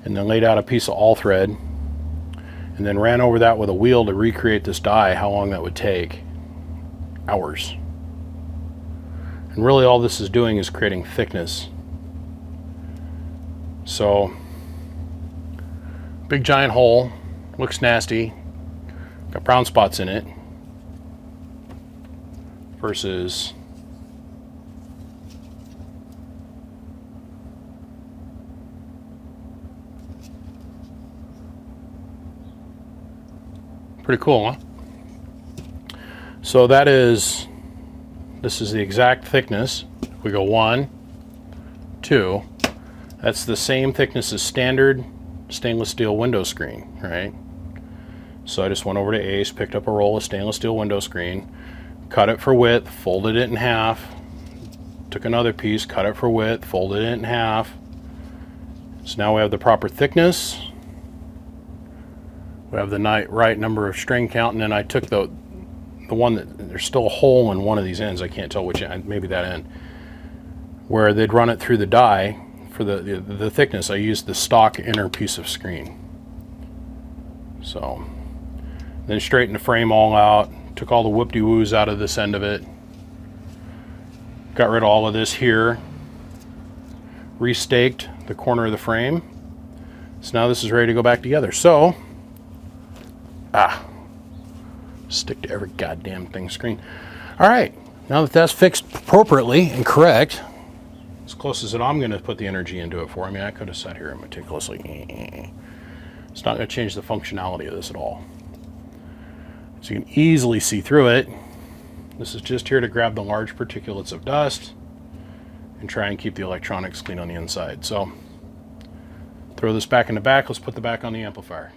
and then laid out a piece of all thread and then ran over that with a wheel to recreate this die. How long that would take? Hours. And really all this is doing is creating thickness. So big giant hole, looks nasty, got brown spots in it, versus pretty cool, huh? So this is the exact thickness. We go 1, 2, that's the same thickness as standard stainless steel window screen, right? So I just went over to Ace, picked up a roll of stainless steel window screen, cut it for width, folded it in half, took another piece, cut it for width, folded it in half. So now we have the proper thickness, we have the right number of string count, and then I took the one that there's still a hole in one of these ends, I can't tell which end, maybe that end, where they'd run it through the die. For the thickness, I used the stock inner piece of screen. So then straightened the frame all out, took all the whoop-de-woos out of this end of it, got rid of all of this here, restaked the corner of the frame. So now this is ready to go back together. So, stick to every goddamn thing screen. All right, now that that's fixed appropriately and correct, as close as I'm going to put the energy into it for. I mean, I could have sat here and meticulously. It's not going to change the functionality of this at all. So you can easily see through it. This is just here to grab the large particulates of dust and try and keep the electronics clean on the inside. So throw this back in the back. Let's put the back on the amplifier.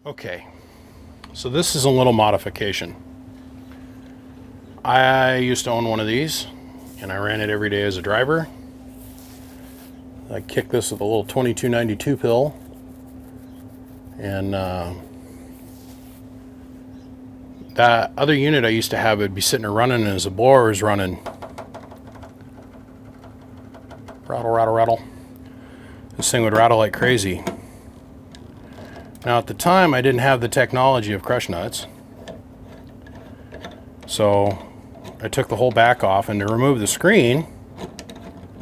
Okay, so this is a little modification. I used to own one of these, and I ran it every day as a driver. I kicked this with a little 2292 pill, and that other unit I used to have would be sitting there running, and as the blower is running, rattle, rattle, rattle. This thing would rattle like crazy. Now at the time I didn't have the technology of crush nuts, so I took the whole back off, and to remove the screen,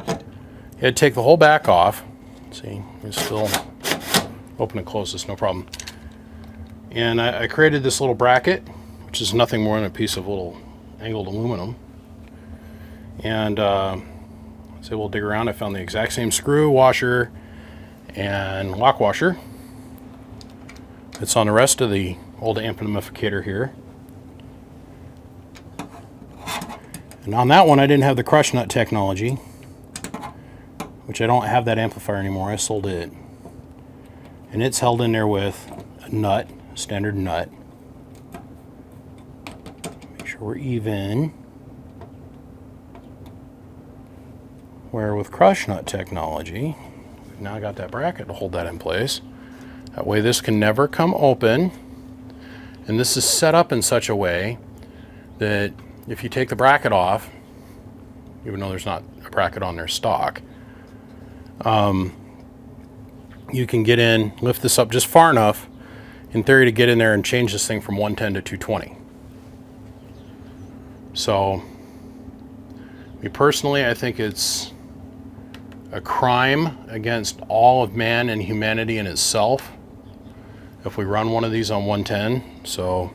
you had to take the whole back off. See, it's still open and close this, no problem. And I created this little bracket, which is nothing more than a piece of little angled aluminum. And I was able to dig around. I found the exact same screw, washer, and lock washer. It's on the rest of the old amplifier here. And on that one, I didn't have the crush nut technology, which I don't have that amplifier anymore. I sold it. And it's held in there with a nut, a standard nut. Make sure we're even. Where with crush nut technology, we've now got that bracket to hold that in place. That way this can never come open. And this is set up in such a way that if you take the bracket off, even though there's not a bracket on their stock, you can get in, lift this up just far enough, in theory, to get in there and change this thing from 110 to 220. So, me personally, I think it's a crime against all of man and humanity in itself if we run one of these on 110. So,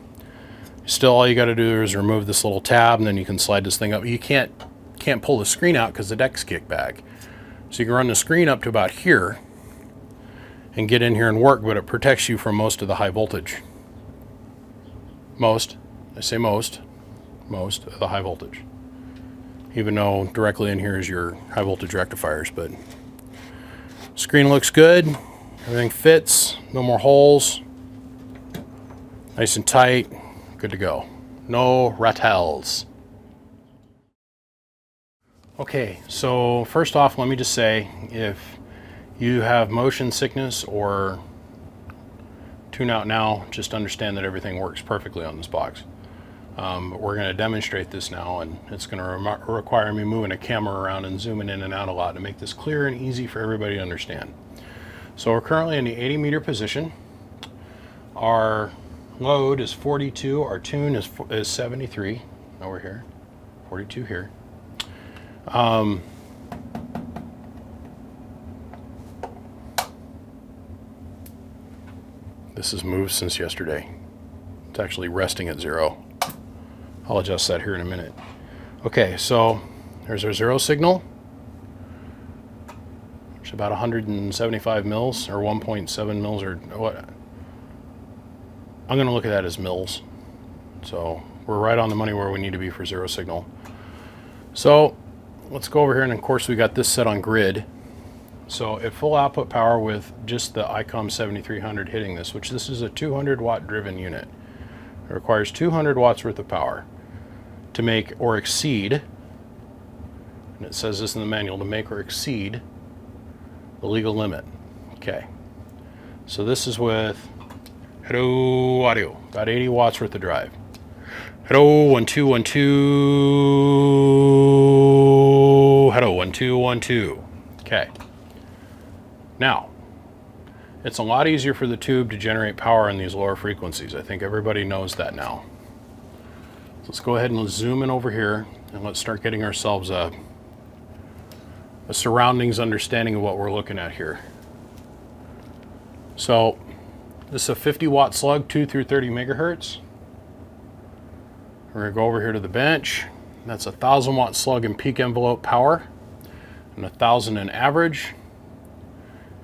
still all you got to do is remove this little tab, and then you can slide this thing up. You can't pull the screen out because the deck's kicked back. So you can run the screen up to about here and get in here and work, but it protects you from most of the high voltage. Most of the high voltage. Even though directly in here is your high voltage rectifiers, but screen looks good. Everything fits, no more holes. Nice and tight. Good to go. No rattles. Okay, so first off, let me just say, if you have motion sickness or tune out now, just understand that everything works perfectly on this box. We're going to demonstrate this now, and it's going to require me moving a camera around and zooming in and out a lot to make this clear and easy for everybody to understand. So we're currently in the 80 meter position. Our load is 42, our tune is 73 over here, 42 here. This has moved since yesterday. It's actually resting at 0. I'll adjust that here in a minute. Okay, so there's our 0 signal. It's about 175 mils or 1.7 mils or what. I'm going to look at that as mils. So we're right on the money where we need to be for 0 signal. So let's go over here, and of course we got this set on grid. So at full output power with just the ICOM 7300 hitting this, which this is a 200 watt driven unit. It requires 200 watts worth of power to make or exceed, and it says this in the manual, to make or exceed the legal limit. Okay, so this is with hello audio, about 80 watts worth of drive. Hello, 1 2 1 2. Hello, 1 2 1 2. Okay. Now, it's a lot easier for the tube to generate power in these lower frequencies. I think everybody knows that now. So let's go ahead and zoom in over here, and let's start getting ourselves a surroundings understanding of what we're looking at here. So this is a 50 watt slug, 2 through 30 megahertz. We're going to go over here to the bench. That's a 1,000 watt slug in peak envelope power, and 1,000 in average,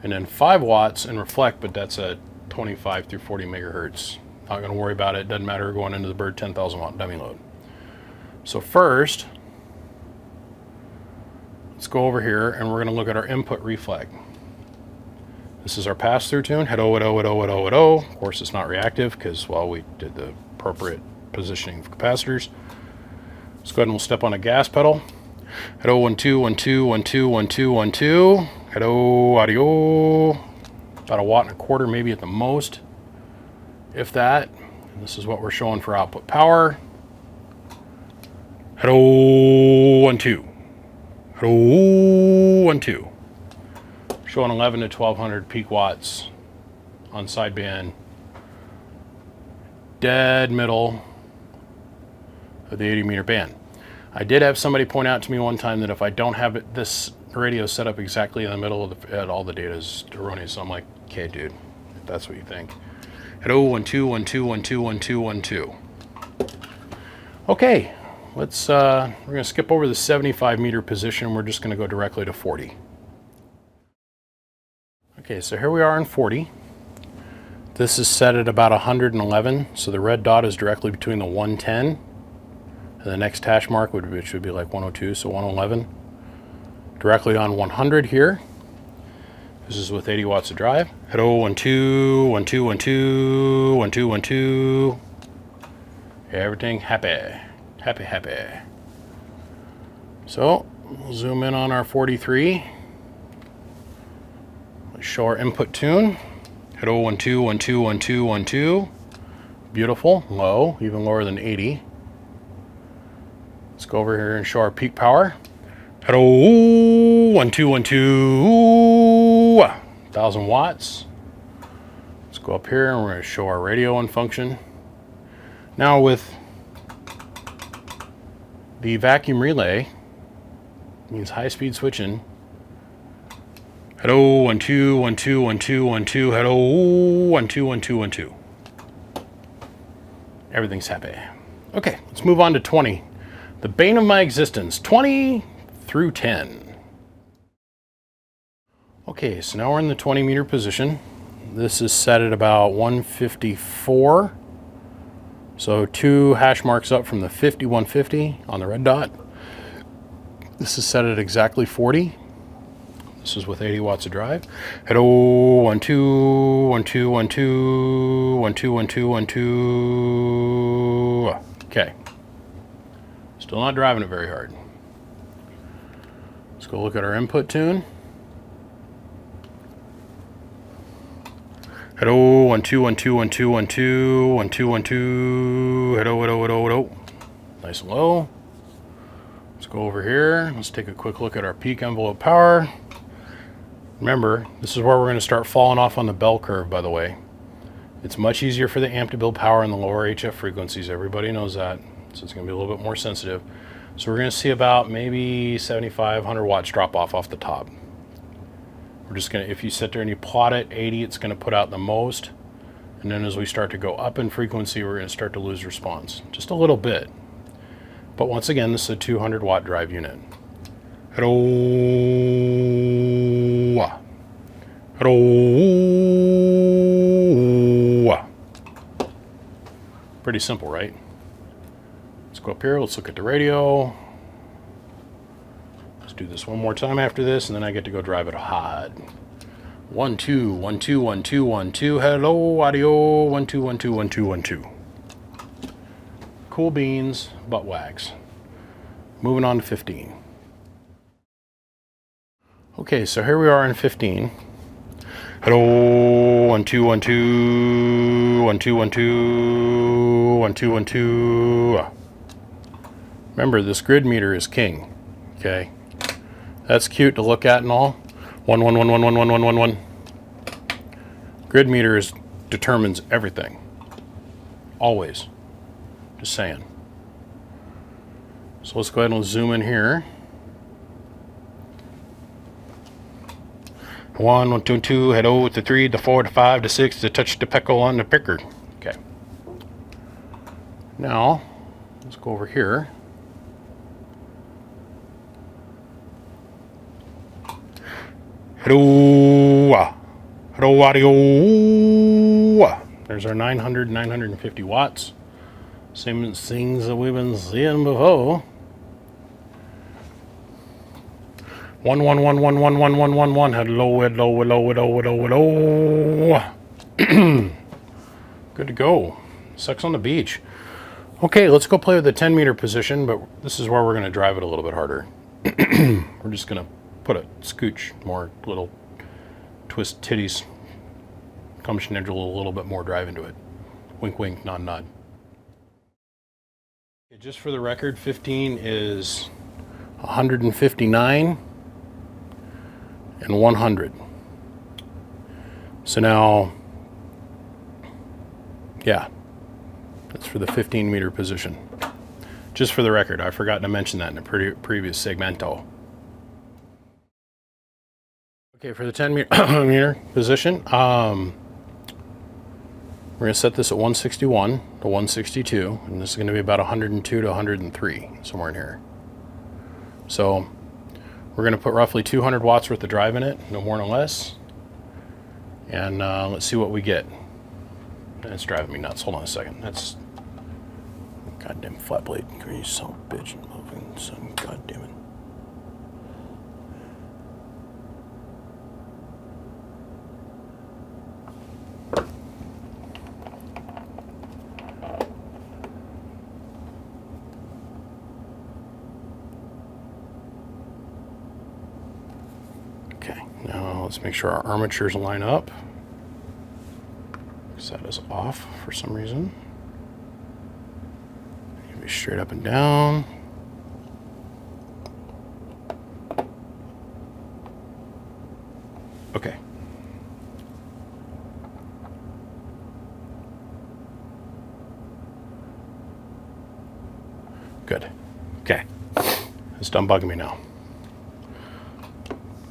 and then 5 watts in reflect, but that's a 25 through 40 megahertz. Not going to worry about it. Doesn't matter. We're going into the bird 10,000 watt dummy load. So first, let's go over here, and we're going to look at our input reflect. This is our pass-through tune. Hello, hello, hello, hello, hello. Of course, it's not reactive because, well, we did the appropriate positioning of capacitors. Let's go ahead and we'll step on a gas pedal. Hello, 1 2 1 2 1 2 1 2 1 2. Hello, audio. About 1.25 watts, maybe at the most, if that. And this is what we're showing for output power. Hello, 1 2. Hello, 1 2. Showing 11 to 1200 peak watts on sideband. Dead middle of the 80 meter band. I did have somebody point out to me one time that if I don't have this radio set up exactly in the middle of all the data is erroneous. So I'm like, okay, dude, if that's what you think. Hello, 1 2 1 2 1 2 1 2 1 2. Okay, let's we're gonna skip over the 75 meter position. We're just gonna go directly to 40. Okay, so here we are in 40. This is set at about 111, so the red dot is directly between the 110 and the next hash mark, which would be like 102, so 111. Directly on 100 here. This is with 80 watts of drive. Hello, 1, 2, 1, 2, 1, 2, 1, 2, 1, 2. Everything happy, happy, happy. So, we'll zoom in on our 43. Let's show our input tune. Hello, 1, 2, 1, 2, 1, 2, 1, 2. Beautiful, low, even lower than 80. Let's go over here and show our peak power. Hello, 1, 2, 1, 2, 1,000 watts. Let's go up here and we're going to show our radio in function. Now with the vacuum relay, means high speed switching. Hello, 1, 2, 1, 2, 1, 2, 1, 2. Hello, 1, 2, 1, 2, 1, 2. Everything's happy. Okay, let's move on to 20. The bane of my existence, 20 through 10. Okay, so now we're in the 20 meter position. This is set at about 154. So 2 hash marks up from the 5150 on the red dot. This is set at exactly 40. This is with 80 watts of drive. Hello, 1, 2, 1, 2, 1, 2, 1, 2, 1, 2, 1, 2. Okay. Still not driving it very hard. Let's go look at our input tune. Hello, 1, 2, 1, 2, 1, 2, 1, 2, 1, 2, 1, 2. Hello, hello, hello, hello. Nice and low. Let's go over here. Let's take a quick look at our peak envelope power. Remember, this is where we're going to start falling off on the bell curve, by the way. It's much easier for the amp to build power in the lower HF frequencies. Everybody knows that. So it's going to be a little bit more sensitive. So we're going to see about maybe 7,500 watts drop off the top. We're just going to, if you sit there and you plot it, 80, it's going to put out the most. And then as we start to go up in frequency, we're going to start to lose response. Just a little bit. But once again, this is a 200 watt drive unit. Hello. Hello. Pretty simple, right? Let's go up here. Let's look at the radio. Let's do this one more time after this, and then I get to go drive it hard. 1, 2, 1, 2, 1, 2, 1, 2. Hello, audio. 1, 2, 1, 2, 1, 2, 1, 2. Cool beans, butt wags. Moving on to 15. Okay, so here we are in 15. Hello, 1, 2, 1, 2, 1, 2, 1, 2, 1, 2, 1, 2. Remember, this grid meter is king. Okay, that's cute to look at and all. 1, 1, 1, 1, 1, 1, 1, 1, 1. Grid meter determines everything. Always. Just saying. So let's go ahead and zoom in here. 1, 1, 2, 2, hello, to 3, to 4, to 5, to 6, to touch the peckle on the picker. Okay. Now, let's go over here. Hello. Hello, audio. There's our 900, 950 watts. Same things that we've been seeing before. 1, 1, 1, 1, 1, 1, 1, 1, 1. Hello, hello, hello, hello, hello, hello. Good to go. Sex on the beach. Okay, let's go play with the 10 meter position, but this is where we're going to drive it a little bit harder. We're just going to put a scooch more, little twist titties, come schedule a little bit more drive into it. Wink, wink, nod, nod. Okay, just for the record, 15 is 159 and 100. So now, yeah, that's for the 15 meter position. Just for the record, I forgot to mention that in a previous segmento. Okay, for the 10 meter position, we're going to set this at 161 to 162, and this is going to be about 102 to 103, somewhere in here. So we're going to put roughly 200 watts worth of drive in it, no more, no less. And let's see what we get. That's driving me nuts. Hold on a second. That's goddamn flat blade. You son of a bitch. Moving son. God damn it. Okay, now let's make sure our armatures line up. Because that is off for some reason. Be straight up and down. Okay. Good. Okay. It's done bugging me now.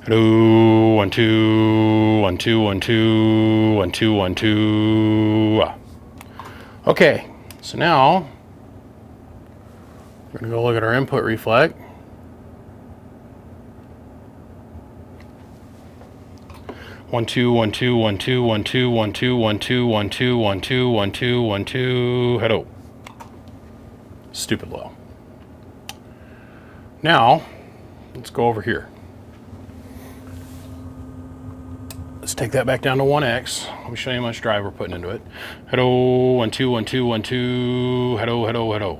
Hello, 1 2 1 2 1 2 1 2 1 2. Okay, so now we're gonna go look at our input reflect. One two one two one two one two one two one two one two one two one two 1 2. Hello. Stupid low. Now let's go over here. Let's take that back down to 1x. Let me show you how much drive we're putting into it. Hello, 1 2 1 2 1 2. Hello, hello, hello.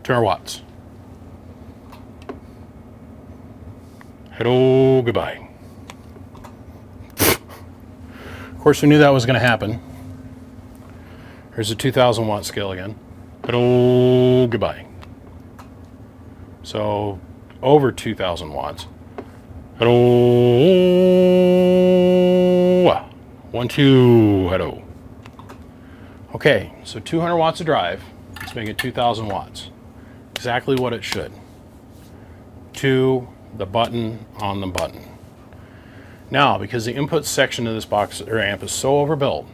200 watts. Hello, goodbye. Of course, we knew that was going to happen. Here's a 2,000 watt scale again. Hello, goodbye. So over 2,000 watts. Hello. 1 2. Hello. Okay, so 200 watts of drive. Let's make it 2,000 watts. Exactly what it should. To the button on the button. Now, because the input section of this box or amp is so overbuilt,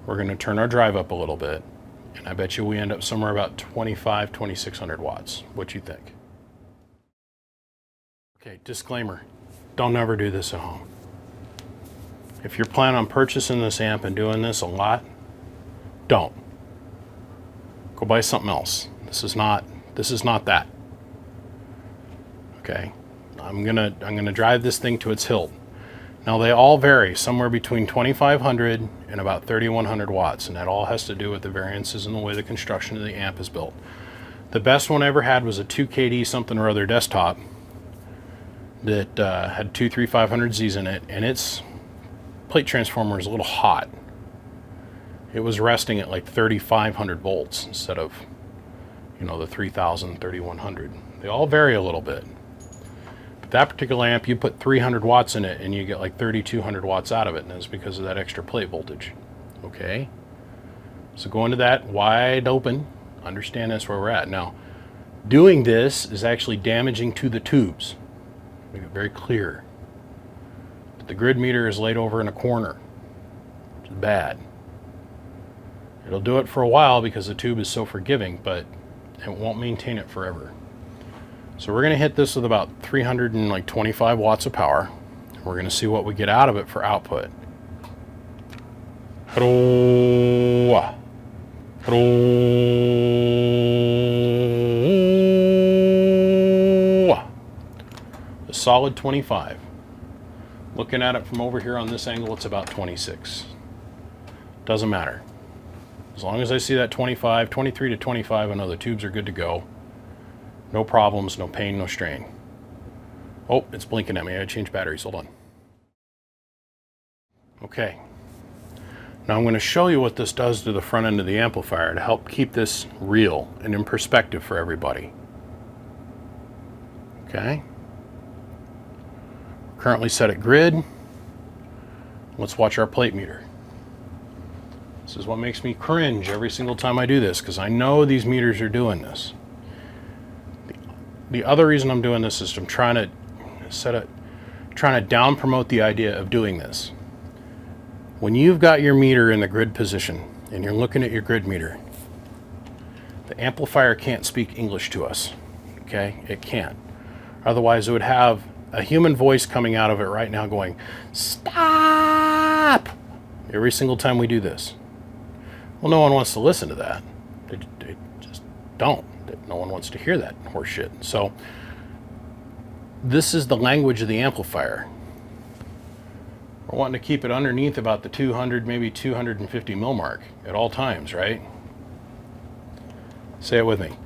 we're going to turn our drive up a little bit, and I bet you we end up somewhere about 2,600 watts. What you think? Okay, disclaimer, don't ever do this at home. If you're planning on purchasing this amp and doing this a lot, don't. Go buy something else. This is not that. Okay, I'm gonna drive this thing to its hilt. Now they all vary somewhere between 2,500 and about 3,100 watts, and that all has to do with the variances in the way the construction of the amp is built. The best one I ever had was a 2kd something or other desktop that had two 3500Zs in it, and its plate transformer is a little hot. It was resting at like 3,500 volts instead of, you know, the 3,000, 3,100. They all vary a little bit. But that particular amp, you put 300 watts in it and you get like 3,200 watts out of it, and it's because of that extra plate voltage. Okay? So go into that wide open, understand that's where we're at. Now, doing this is actually damaging to the tubes. Make it very clear. The grid meter is laid over in a corner, which is bad. It'll do it for a while because the tube is so forgiving, but it won't maintain it forever. So we're going to hit this with about 325 watts of power. We're going to see what we get out of it for output. Hello. Hello. A solid 25. Looking at it from over here on this angle, it's about 26. Doesn't matter. As long as I see that 25, 23 to 25, I know the tubes are good to go. No problems, no pain, no strain. Oh, it's blinking at me. I changed batteries. Hold on. Okay. Now I'm going to show you what this does to the front end of the amplifier to help keep this real and in perspective for everybody. Okay. Currently set at grid. Let's watch our plate meter. This is what makes me cringe every single time I do this, because I know these meters are doing this. The other reason I'm doing this is I'm trying to down promote the idea of doing this. When you've got your meter in the grid position and you're looking at your grid meter, the amplifier can't speak English to us. Okay, it can't. Otherwise, it would have a human voice coming out of it right now going, "Stop!" stop every single time we do this. Well, no one wants to listen to that. They just don't. No one wants to hear that horse shit. So this is the language of the amplifier. We're wanting to keep it underneath about the 200, maybe 250 mil mark at all times, right? Say it with me.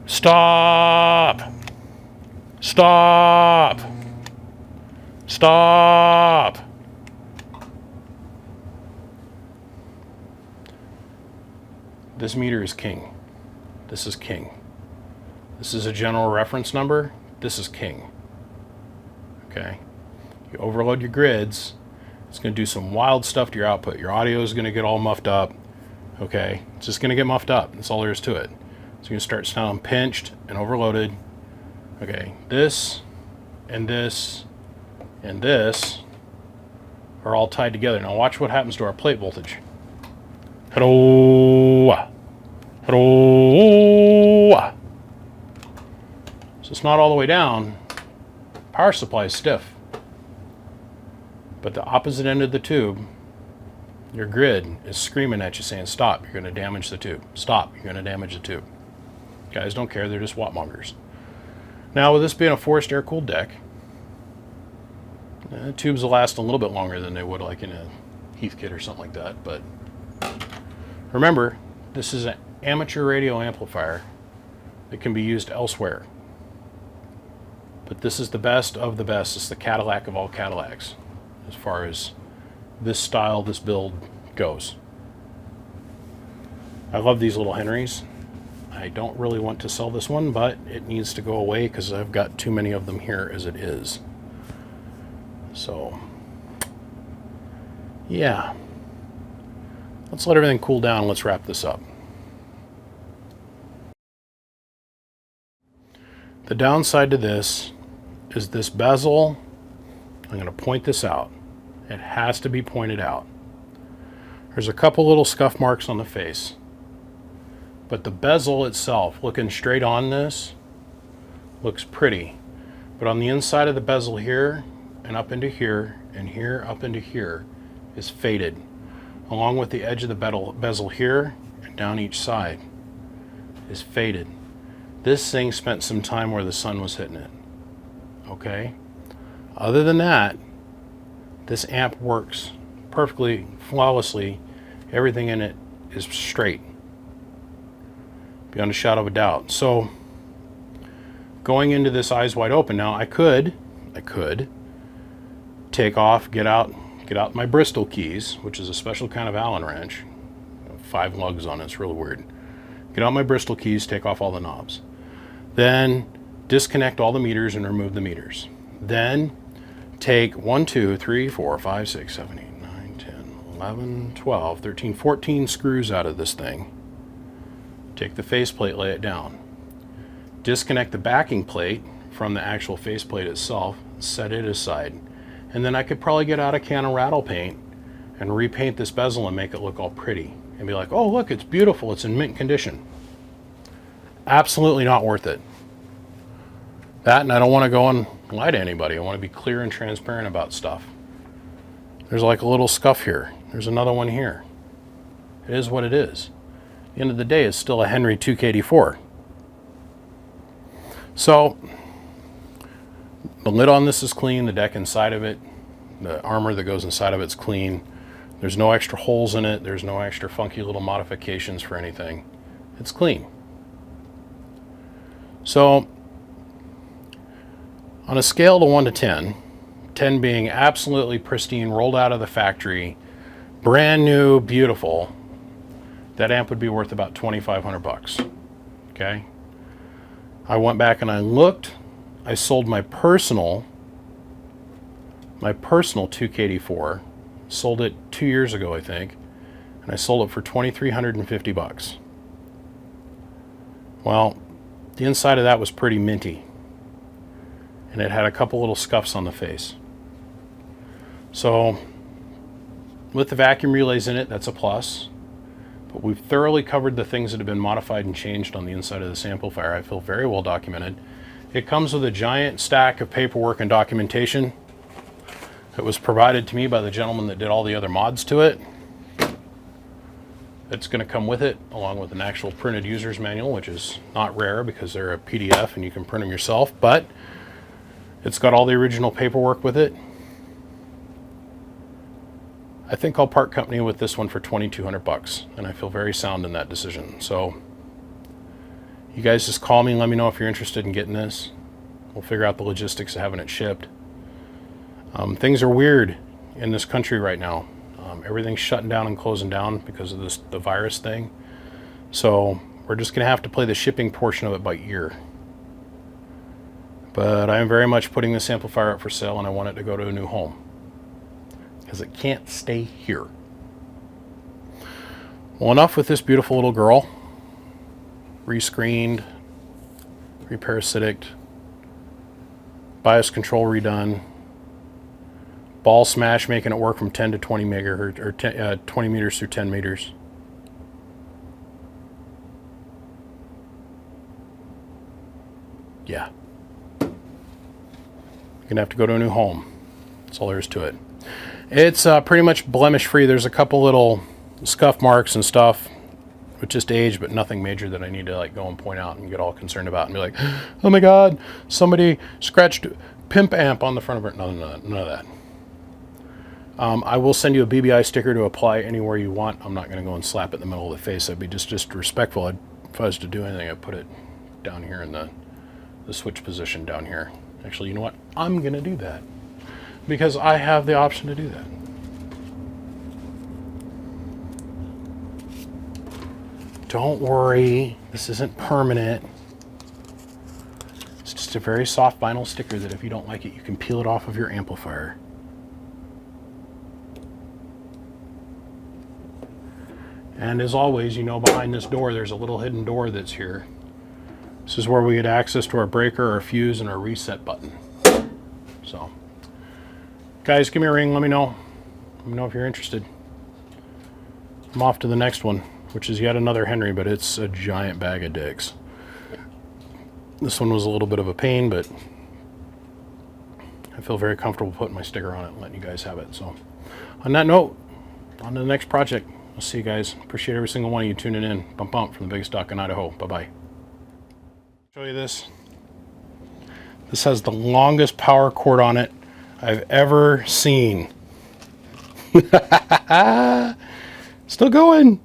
Stop! Stop! Stop! This meter is king. This is king. This is a general reference number. This is king. Okay? You overload your grids, it's going to do some wild stuff to your output. Your audio is going to get all muffed up. Okay? It's just going to get muffed up. That's all there is to it. So you're going to start sounding pinched and overloaded. Okay? This and this and this are all tied together. Now watch what happens to our plate voltage. Hello. Hello. So it's not all the way down. Power supply is stiff. But the opposite end of the tube, your grid is screaming at you saying, stop, you're going to damage the tube. Stop, you're going to damage the tube. Guys don't care, they're just wattmongers. Now with this being a forced air-cooled deck, the tubes will last a little bit longer than they would like in a Heath kit or something like that. But remember, this is an amateur radio amplifier that can be used elsewhere. But this is the best of the best. It's the Cadillac of all Cadillacs as far as this style, this build goes. I love these little Henrys. I don't really want to sell this one, but it needs to go away because I've got too many of them here as it is. So, yeah. Let's let everything cool down. Let's wrap this up. The downside to this is this bezel. I'm going to point this out. It has to be pointed out. There's a couple little scuff marks on the face, but the bezel itself, looking straight on this, looks pretty. But on the inside of the bezel here, and up into here, and here up into here, is faded, along with the edge of the bezel here and down each side is faded. This thing spent some time where the sun was hitting it. Okay? Other than that, this amp works perfectly, flawlessly. Everything in it is straight, beyond a shadow of a doubt. So, going into this eyes wide open now, I could take off, get out my Bristol keys, which is a special kind of Allen wrench. 5 lugs on it, it's really weird. Get out my Bristol keys, take off all the knobs. Then disconnect all the meters and remove the meters. Then take 1, 2, 3, 4, 5, 6, 7, 8, 9, 10, 11, 12, 13, 14 screws out of this thing. Take the faceplate, lay it down. Disconnect the backing plate from the actual faceplate itself, set it aside. And then I could probably get out a can of rattle paint and repaint this bezel and make it look all pretty. And be like, oh look, it's beautiful, it's in mint condition. Absolutely not worth it. That, and I don't want to go and lie to anybody. I want to be clear and transparent about stuff. There's like a little scuff here. There's another one here. It is what it is. At the end of the day, it's still a Henry 2kd-4. So, the lid on this is clean. The deck inside of it, the armor that goes inside of it's clean. There's no extra holes in it. There's no extra funky little modifications for anything. It's clean. So, on a scale of 1 to 10, 10 being absolutely pristine, rolled out of the factory, brand new, beautiful, that amp would be worth about $2,500. Okay? I went back and I looked. I sold my personal 2kd-4. Sold it 2 years ago, I think, and I sold it for $2,350. Well, the inside of that was pretty minty, and it had a couple little scuffs on the face. So, with the vacuum relays in it, that's a plus. But we've thoroughly covered the things that have been modified and changed on the inside of this amplifier. I feel very well documented. It comes with a giant stack of paperwork and documentation. It was provided to me by the gentleman that did all the other mods to it. It's going to come with it, along with an actual printed user's manual, which is not rare because they're a PDF and you can print them yourself, but it's got all the original paperwork with it. I think I'll part company with this one for $2,200, and I feel very sound in that decision. So you guys just call me and let me know if you're interested in getting this. We'll figure out the logistics of having it shipped. Things are weird in this country right now. Everything's shutting down and closing down because of the virus thing. So we're just going to have to play the shipping portion of it by ear. But I am very much putting this amplifier up for sale, and I want it to go to a new home, because it can't stay here. Well, enough with this beautiful little girl. Rescreened, reparasitic, bias control redone, ball smash making it work from 10 to 20 megahertz, or 20 meters through 10 meters. Yeah. You're gonna have to go to a new home. That's all there is to it. It's pretty much blemish free. There's a couple little scuff marks and stuff with just age, but nothing major that I need to like go and point out and get all concerned about and be like, oh my God, somebody scratched pimp amp on the front of it. None of that. I will send you a BBI sticker to apply anywhere you want. I'm not going to go and slap it in the middle of the face. I'd be just disrespectful. If I was to do anything, I'd put it down here in the switch position down here. Actually, you know what? I'm going to do that because I have the option to do that. Don't worry, this isn't permanent. It's just a very soft vinyl sticker that if you don't like it, you can peel it off of your amplifier. And as always, you know, behind this door, there's a little hidden door that's here. This is where we get access to our breaker, our fuse, and our reset button. So, guys, give me a ring, let me know. Let me know if you're interested. I'm off to the next one, which is yet another Henry, but it's a giant bag of dicks. This one was a little bit of a pain, but I feel very comfortable putting my sticker on it and letting you guys have it. So, on that note, on to the next project. I'll see you guys. Appreciate every single one of you tuning in. Bump bump from the biggest dock in Idaho. Bye-bye. Show you this. This has the longest power cord on it I've ever seen. Still going.